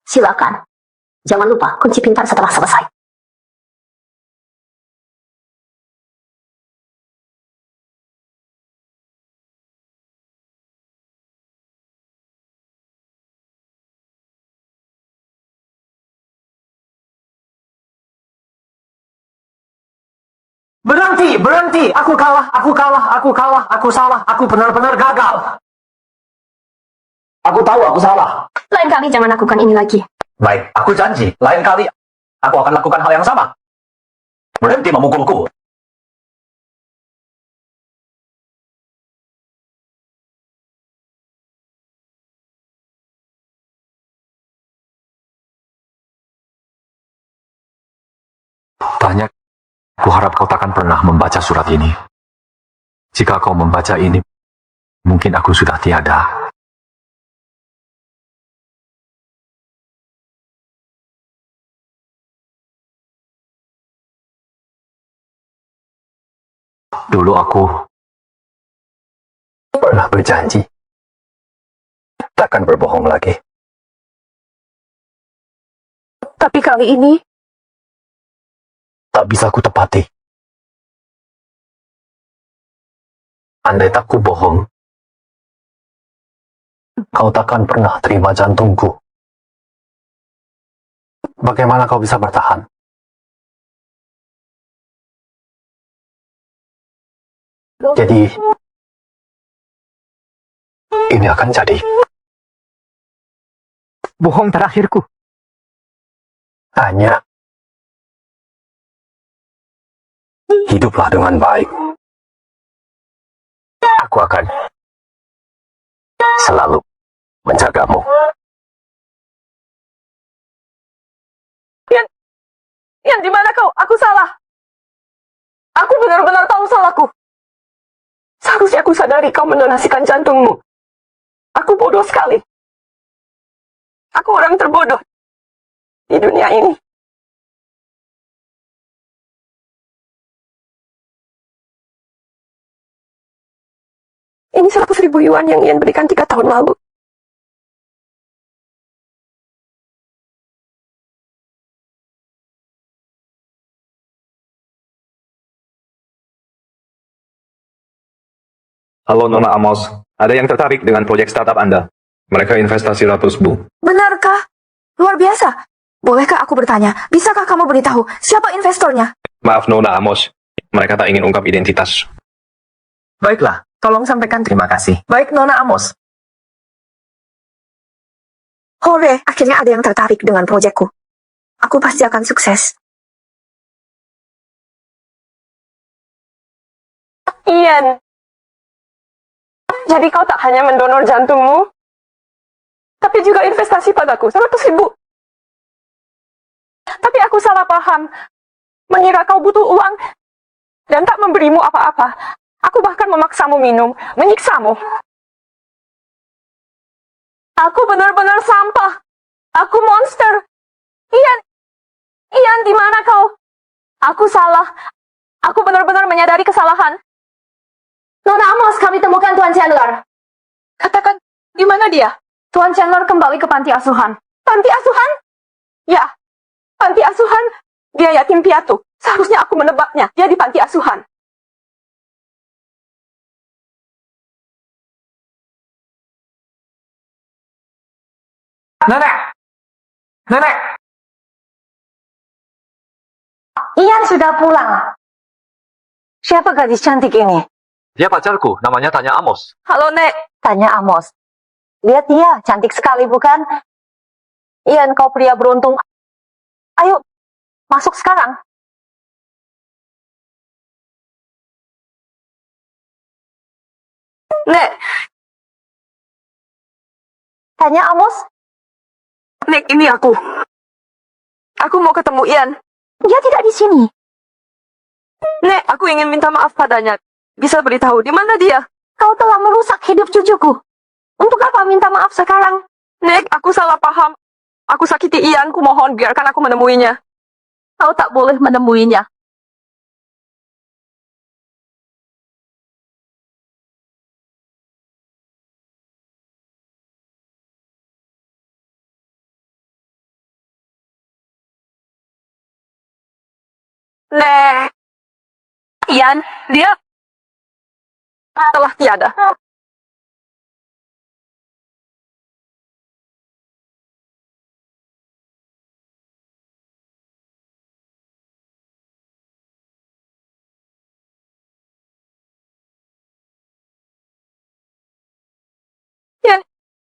Silakan. Jangan lupa kunci pintar setelah selesai. Berhenti. Aku kalah. Aku salah. Aku benar-benar gagal. Aku tahu aku salah. Lain kali jangan lakukan ini lagi. Baik, aku janji, lain kali aku akan lakukan hal yang sama. Berhenti memukulku. Tanya, kuharap kau takkan pernah membaca surat ini. Jika kau membaca ini, mungkin aku sudah tiada. Dulu aku pernah berjanji takkan berbohong lagi. Tapi kali ini, Tak bisa ku tepati. Andai tak ku bohong, kau takkan pernah terima jantungku. Bagaimana kau bisa bertahan? Jadi, ini akan jadi Bohong terakhirku. hanya hiduplah dengan baik. Aku akan selalu menjagamu. Ian, di mana kau? Aku salah. Aku benar-benar tahu salahku. Seharusnya aku sadari kau mendonasikan jantungmu. Aku bodoh sekali. Aku orang terbodoh di dunia ini. Ini 100.000 yuan yang Ian berikan 3 tahun lalu. Halo Nona Amos, ada yang tertarik dengan proyek startup Anda? Mereka investasi ratus bu. Benarkah? Luar biasa. Bolehkah aku bertanya, bisakah kamu beritahu siapa investornya? Maaf Nona Amos, mereka tak ingin ungkap identitas. Baiklah, tolong sampaikan terima kasih. Baik, Nona Amos. Hore, akhirnya ada yang tertarik dengan proyekku. Aku pasti akan sukses. Ian, jadi kau tak hanya mendonor jantungmu, tapi juga investasi padaku, 100.000. Tapi aku salah paham, mengira kau butuh uang, dan tak memberimu apa-apa. Aku bahkan memaksamu minum, menyiksamu. Aku benar-benar sampah. Aku monster. Ian, di mana kau? Aku salah. Aku benar-benar menyadari kesalahan. Nona Amos, kami temukan Tuan Chandler. Katakan, di mana dia? Tuan Chandler kembali ke panti asuhan. Panti asuhan? Ya, panti asuhan. Dia yatim piatu. Seharusnya aku menebaknya. Dia di panti asuhan. Nenek! Nenek! Ian sudah pulang. Siapa gadis cantik ini? Dia pacarku, namanya Tanya Amos. Halo, Nek. Tanya Amos. Lihat dia, cantik sekali bukan? Ian, kau pria beruntung. Ayo, masuk sekarang. Nek, Tanya Amos, Nek, ini aku. Aku mau ketemu Ian. dia tidak di sini. Nek, aku ingin minta maaf padanya. Bisa beritahu di mana dia? Kau telah merusak hidup cucuku. Untuk apa minta maaf sekarang? Nek, aku salah paham. Aku sakiti Ian, ku mohon biarkan aku menemuinya. Kau tak boleh menemuinya. Nek. Ian, dia telah tiada.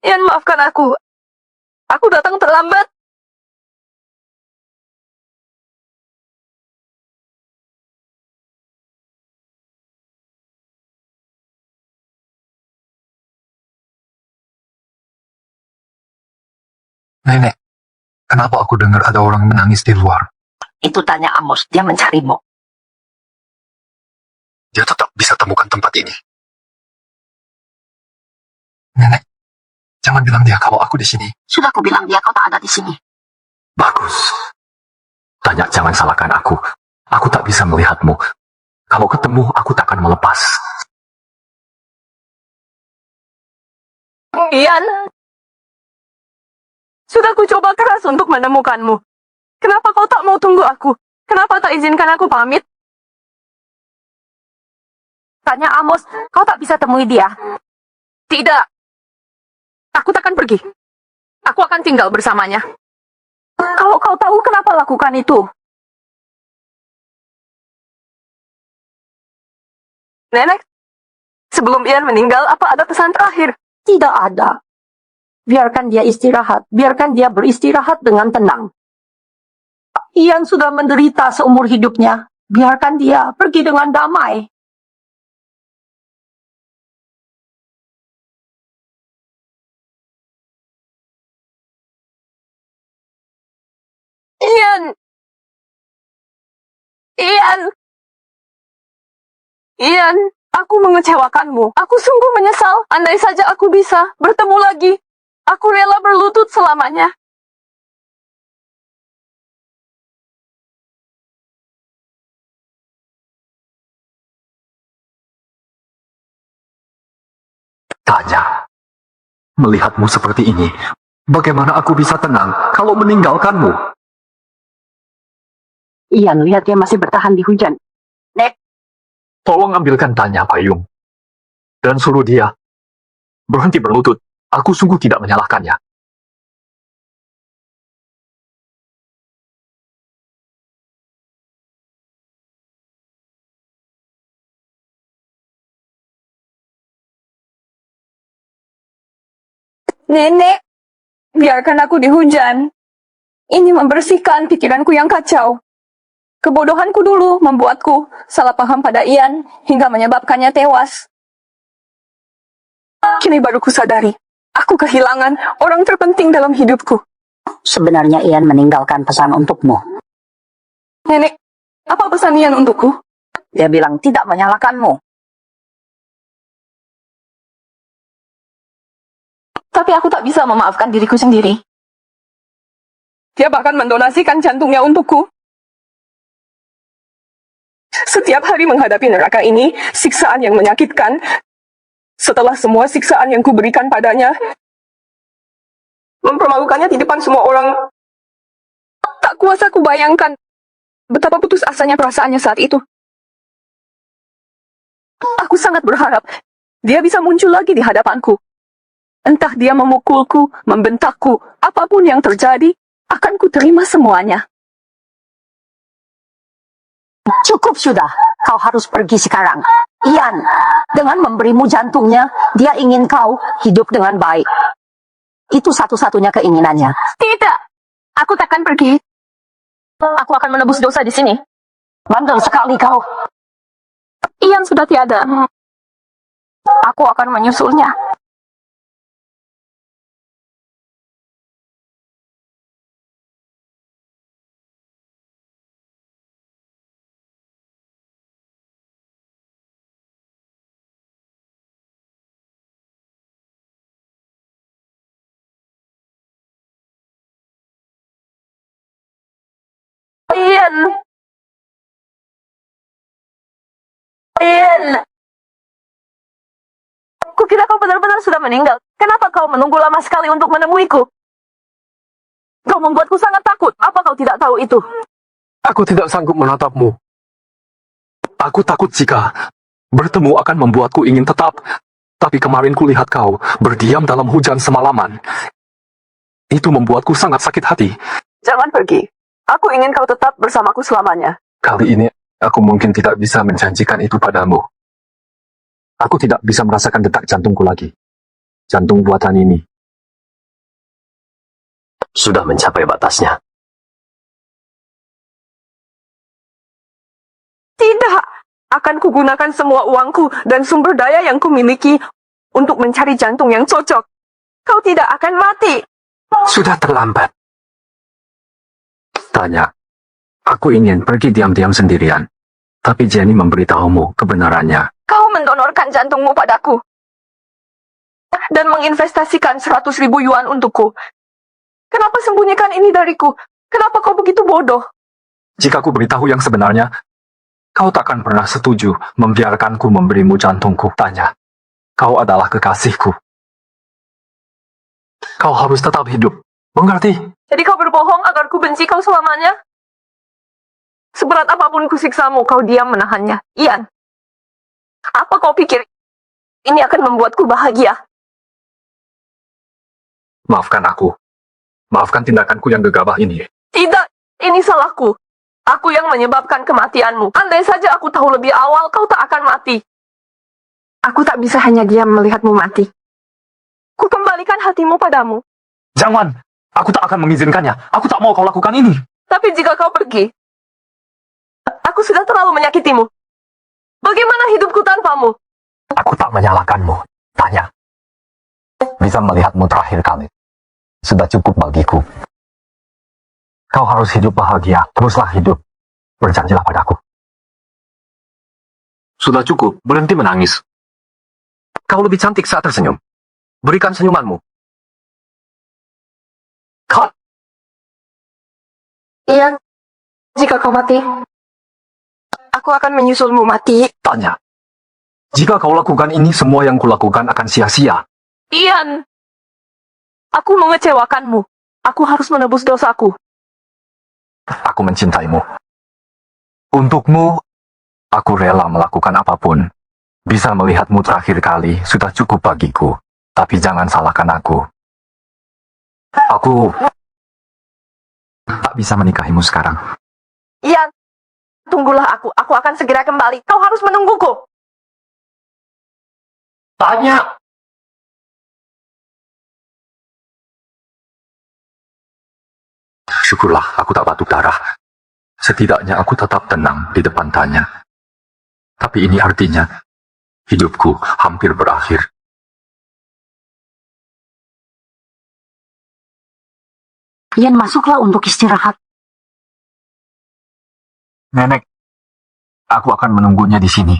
Ian, maafkan aku. Aku datang terlambat. Nenek, kenapa aku dengar ada orang menangis di luar? Itu tanya Amos, dia mencarimu. Dia tetap bisa temukan tempat ini. Nenek, jangan bilang dia kalau aku di sini. Sudah aku bilang dia kau tak ada di sini. Bagus. Tanya, jangan salahkan aku. Aku tak bisa melihatmu. Kalau ketemu, aku takkan melepas. Ian, sudah ku coba keras untuk menemukanmu. Kenapa kau tak mau tunggu aku? Kenapa tak izinkan aku pamit? Tanya Amos, kau tak bisa temui dia. Tidak. Aku takkan pergi. Aku akan tinggal bersamanya. Kalau kau tahu kenapa lakukan itu. Nenek, sebelum Ian meninggal, apa ada pesan terakhir? Tidak ada. Biarkan dia istirahat. Biarkan dia beristirahat dengan tenang. Ian sudah menderita seumur hidupnya. Biarkan dia pergi dengan damai. Ian! Ian! Ian, aku mengecewakanmu. Aku sungguh menyesal. Andai saja aku bisa bertemu lagi. Aku rela berlutut selamanya. Tanya, melihatmu seperti ini, bagaimana aku bisa tenang kalau meninggalkanmu? Ian, lihat dia masih bertahan di hujan. Nek, Tolong ambilkan Tanya payung. Dan suruh dia berhenti berlutut. Aku sungguh tidak menyalahkannya. Nenek, biarkan aku di hujan. Ini membersihkan pikiranku yang kacau. Kebodohanku dulu membuatku salah paham pada Ian hingga menyebabkannya tewas. Kini baru kusadari, aku kehilangan orang terpenting dalam hidupku. sebenarnya Ian meninggalkan pesan untukmu. Nenek, apa pesan Ian untukku? Dia bilang tidak menyalahkanmu. Tapi aku tak bisa memaafkan diriku sendiri. Dia bahkan mendonasikan jantungnya untukku. Setiap hari menghadapi neraka ini, siksaan yang menyakitkan. Setelah semua siksaan yang kuberikan padanya, mempermalukannya di depan semua orang, tak kuasa kubayangkan betapa putus asanya perasaannya saat itu. Aku sangat berharap dia bisa muncul lagi di hadapanku. Entah dia memukulku, membentakku, apapun yang terjadi, akan kuterima semuanya. Cukup sudah, kau harus pergi sekarang. Ian, dengan memberimu jantungnya, dia ingin kau hidup dengan baik. Itu satu-satunya keinginannya. Tidak, aku takkan pergi. Aku akan menebus dosa di sini. Bandel sekali kau. Ian sudah tiada. Aku akan menyusulnya. Ian! Ian! Kukira kau benar-benar sudah meninggal. Kenapa kau menunggu lama sekali untuk menemuiku? Kau membuatku sangat takut. Apa kau tidak tahu itu? Aku tidak sanggup menatapmu. Aku takut jika bertemu akan membuatku ingin tetap. Tapi kemarin kulihat kau berdiam dalam hujan semalaman. Itu membuatku sangat sakit hati. Jangan pergi. Aku ingin kau tetap bersamaku selamanya. Kali ini, aku mungkin tidak bisa menjanjikan itu padamu. Aku tidak bisa merasakan detak jantungku lagi. Jantung buatan ini sudah mencapai batasnya. Tidak. Akan kugunakan semua uangku dan sumber daya yang kumiliki untuk mencari jantung yang cocok. Kau tidak akan mati. Sudah terlambat. Tanya, Aku ingin pergi diam-diam sendirian. Tapi Jenny memberitahumu kebenarannya. Kau mendonorkan jantungmu padaku. Dan menginvestasikan 100.000 yuan untukku. Kenapa sembunyikan ini dariku? Kenapa kau begitu bodoh? Jika aku beritahu yang sebenarnya, kau takkan pernah setuju membiarkanku memberimu jantungku. Tanya, kau adalah kekasihku. Kau harus tetap hidup. Mengerti? Jadi kau berbohong agar ku benci kau selamanya? Seberat apapun kusiksamu, kau diam menahannya. Ian, apa kau pikir ini akan membuatku bahagia? Maafkan aku. Maafkan tindakanku yang gegabah ini. Tidak, ini salahku. Aku yang menyebabkan kematianmu. Andai saja aku tahu lebih awal, kau tak akan mati. Aku tak bisa hanya diam melihatmu mati. Ku kembalikan hatimu padamu. Jangan! Aku tak akan mengizinkannya. Aku tak mau kau lakukan ini. Tapi jika kau pergi, aku sudah terlalu menyakitimu. Bagaimana hidupku tanpamu? Aku tak menyalahkanmu. Tanya. Bisa melihatmu terakhir kali. Sudah cukup bagiku. Kau harus hidup bahagia. Teruslah hidup. Berjanjilah padaku. Sudah cukup. Berhenti menangis. Kau lebih cantik saat tersenyum. Berikan senyumanmu. Kau... Ian, jika kau mati, aku akan menyusulmu mati. Tanya. Jika kau lakukan ini, semua yang kulakukan akan sia-sia. Ian, aku mengecewakanmu. Aku harus menebus dosaku. Aku mencintaimu. Untukmu, aku rela melakukan apapun. Bisa melihatmu terakhir kali sudah cukup bagiku. Tapi jangan salahkan aku. Aku tak bisa menikahimu sekarang. Ian, tunggulah aku. Aku akan segera kembali. Kau harus menungguku. Tanya. Syukurlah aku tak batuk darah. Setidaknya aku tetap tenang di depan Tanya. Tapi ini artinya hidupku hampir berakhir. Ian, masuklah untuk istirahat. Nenek, aku akan menunggunya di sini.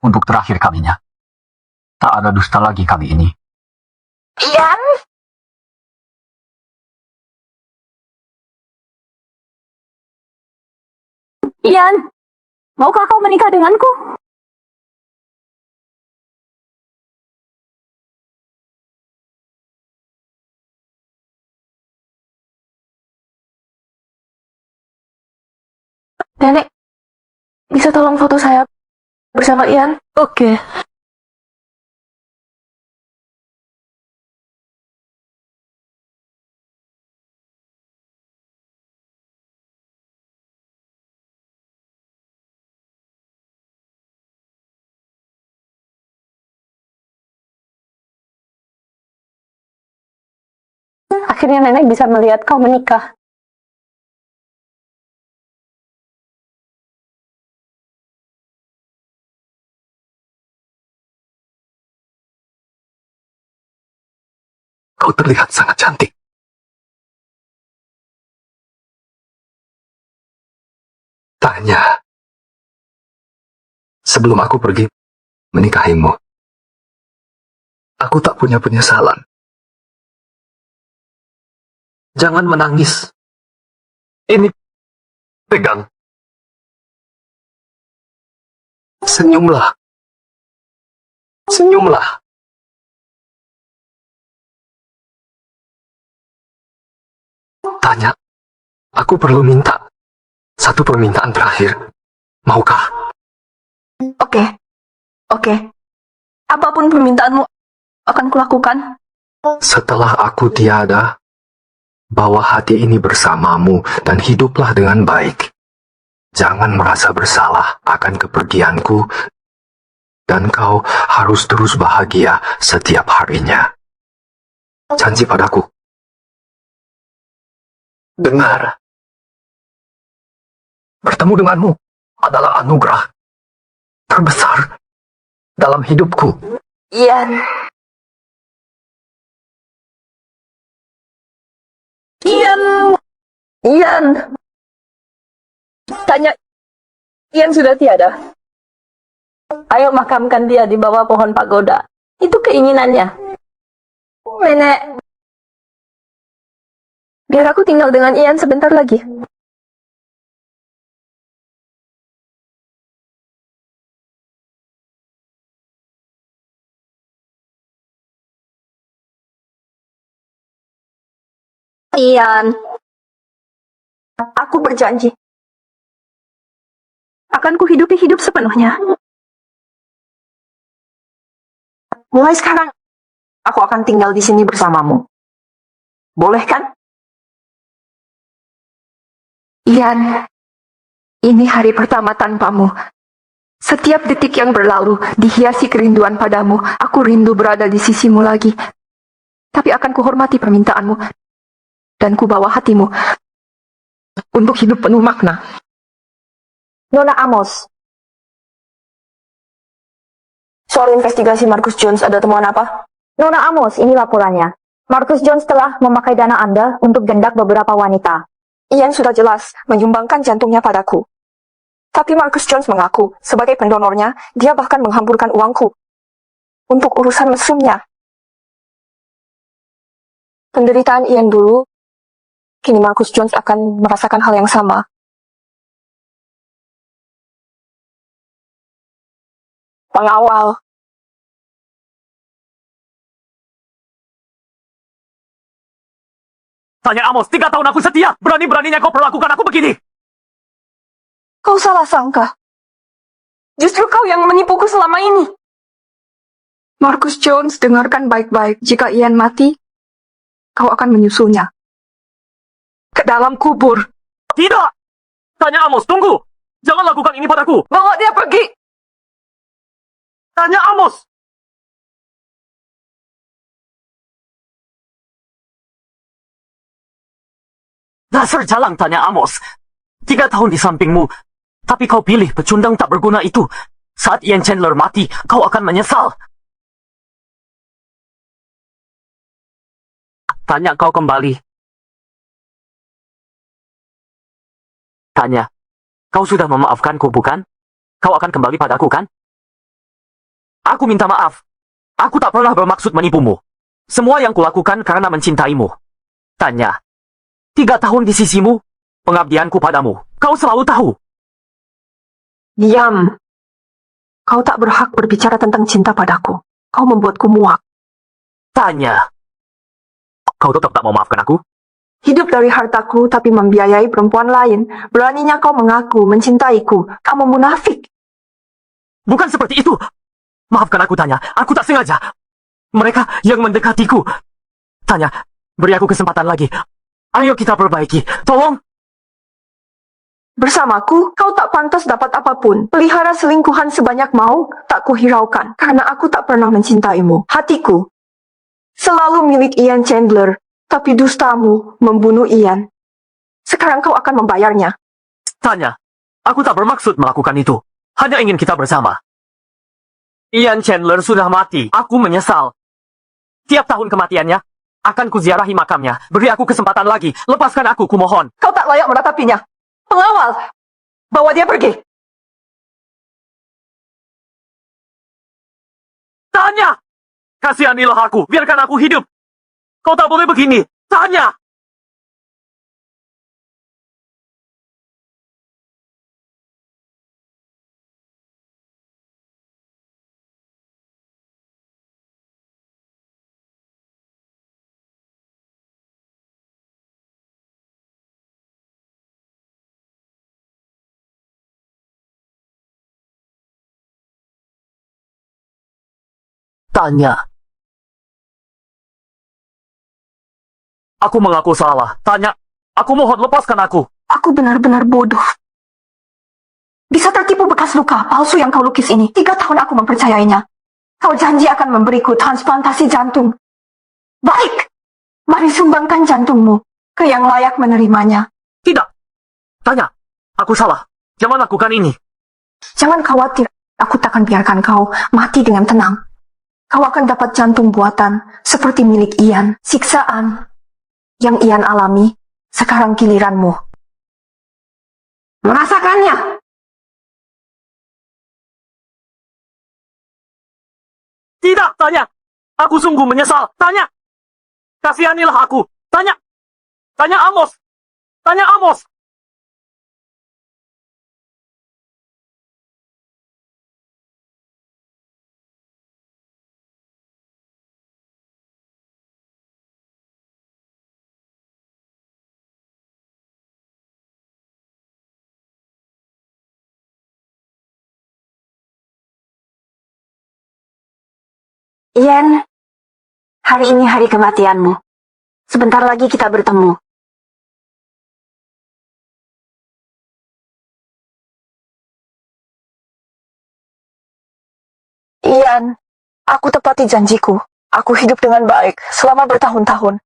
Untuk terakhir kalinya. Tak ada dusta lagi kali ini. Ian? Ian, maukah kau menikah denganku? Nenek, bisa tolong foto saya bersama Ian? Oke. Akhirnya nenek bisa melihat kau menikah. Kau terlihat sangat cantik. Tanya. Sebelum aku pergi menikahimu, aku tak punya penyesalan. Jangan menangis. Ini pegang. Senyumlah. Senyumlah. Tanya, aku perlu minta satu permintaan terakhir. Maukah? Oke. Apapun permintaanmu akan kulakukan. Setelah aku tiada, bawa hati ini bersamamu dan hiduplah dengan baik. Jangan merasa bersalah akan kepergianku, dan kau harus terus bahagia setiap harinya. Janji padaku. Dengar. Bertemu denganmu adalah anugerah terbesar dalam hidupku. Ian. Ian. Tanya, Ian sudah tiada. Ayo makamkan dia di bawah pohon pagoda. Itu keinginannya. Nenek, biar aku tinggal dengan Ian sebentar lagi. Ian, aku berjanji akan kuhidupi hidup sepenuhnya. Mulai sekarang, aku akan tinggal di sini bersamamu. Boleh kan? Ian, ini hari pertama tanpamu. Setiap detik yang berlalu dihiasi kerinduan padamu. Aku rindu berada di sisimu lagi. Tapi akan kuhormati permintaanmu dan kubawa hatimu untuk hidup penuh makna. Nona Amos, Soal investigasi Marcus Jones, ada temuan apa? Nona Amos, ini laporannya. Marcus Jones telah memakai dana Anda untuk gendak beberapa wanita. Ian sudah jelas menyumbangkan jantungnya padaku. Tapi Marcus Jones mengaku, sebagai pendonornya, dia bahkan menghamburkan uangku untuk urusan mesumnya. Penderitaan Ian dulu, kini Marcus Jones akan merasakan hal yang sama. Pengawal. Tanya Amos, 3 tahun aku setia. Berani-beraninya kau perlakukan aku begini. Kau salah sangka. Justru kau yang menipuku selama ini. Marcus Jones, dengarkan baik-baik. Jika Ian mati, kau akan menyusulnya ke dalam kubur. Tidak! Tanya Amos, tunggu! Jangan lakukan ini padaku! Bawa dia pergi! Tanya Amos! Dasar jalang, Tanya Amos. 3 tahun di sampingmu, tapi kau pilih pecundang tak berguna itu. Saat Ian Chandler mati, kau akan menyesal. Tanya kau kembali. Tanya, kau sudah memaafkanku, bukan? Kau akan kembali padaku, kan? Aku minta maaf. Aku tak pernah bermaksud menipumu. Semua yang kulakukan karena mencintaimu. Tanya, 3 tahun di sisimu, pengabdianku padamu. Kau selalu tahu. Diam. Kau tak berhak berbicara tentang cinta padaku. Kau membuatku muak. Tanya, kau tetap tak mau maafkan aku? Hidup dari hartaku tapi membiayai perempuan lain. Beraninya kau mengaku mencintaiku. Kamu munafik. Bukan seperti itu. Maafkan aku, Tanya. Aku tak sengaja. Mereka yang mendekatiku. Tanya, beri aku kesempatan lagi. Ayo kita perbaiki. Tolong. Bersamaku, kau tak pantas dapat apapun. Pelihara selingkuhan sebanyak mau, tak kuhiraukan. Karena aku tak pernah mencintaimu. Hatiku selalu milik Ian Chandler. Tapi dustamu membunuh Ian. Sekarang kau akan membayarnya. Tanya, aku tak bermaksud melakukan itu. Hanya ingin kita bersama. Ian Chandler sudah mati. Aku menyesal. Tiap tahun kematiannya, akan kuziarahi makamnya. Beri aku kesempatan lagi. Lepaskan aku, kumohon. Kau tak layak meratapinya. Pengawal, bawa dia pergi. Tanya! Kasihanilah aku. Biarkan aku hidup. Kau tak boleh begini. Tanya! Tanya. Aku mengaku salah. Tanya. Aku mohon lepaskan aku. Aku benar-benar bodoh. Bisa tertipu bekas luka palsu yang kau lukis ini. 3 tahun aku mempercayainya. Kau janji akan memberiku transplantasi jantung. Baik. Mari sumbangkan jantungmu ke yang layak menerimanya. Tidak. Tanya. Aku salah. Jangan lakukan ini. Jangan khawatir. Aku takkan biarkan kau mati dengan tenang. Kau akan dapat jantung buatan seperti milik Ian. Siksaan yang Ian alami, sekarang giliranmu. Merasakannya. Tidak, tanya. Aku sungguh menyesal. Tanya. Kasihanilah aku. Tanya. Tanya Amos. Tanya Amos. Ian, hari ini hari kematianmu. Sebentar lagi kita bertemu. Ian, aku tepati janjiku. Aku hidup dengan baik selama bertahun-tahun.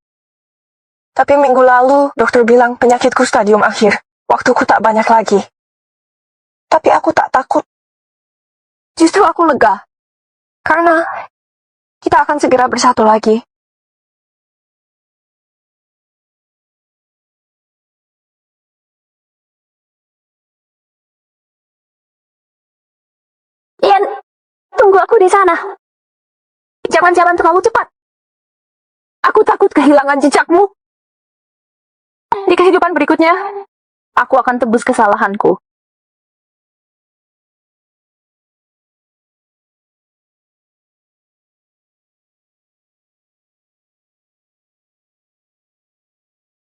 Tapi minggu lalu, dokter bilang penyakitku stadium akhir. Waktuku tak banyak lagi. Tapi aku tak takut. Justru aku lega. Karena kita akan segera bersatu lagi. Ian, tunggu aku di sana. Jangan terlalu cepat. Aku takut kehilangan jejakmu. Di kehidupan berikutnya, aku akan tebus kesalahanku.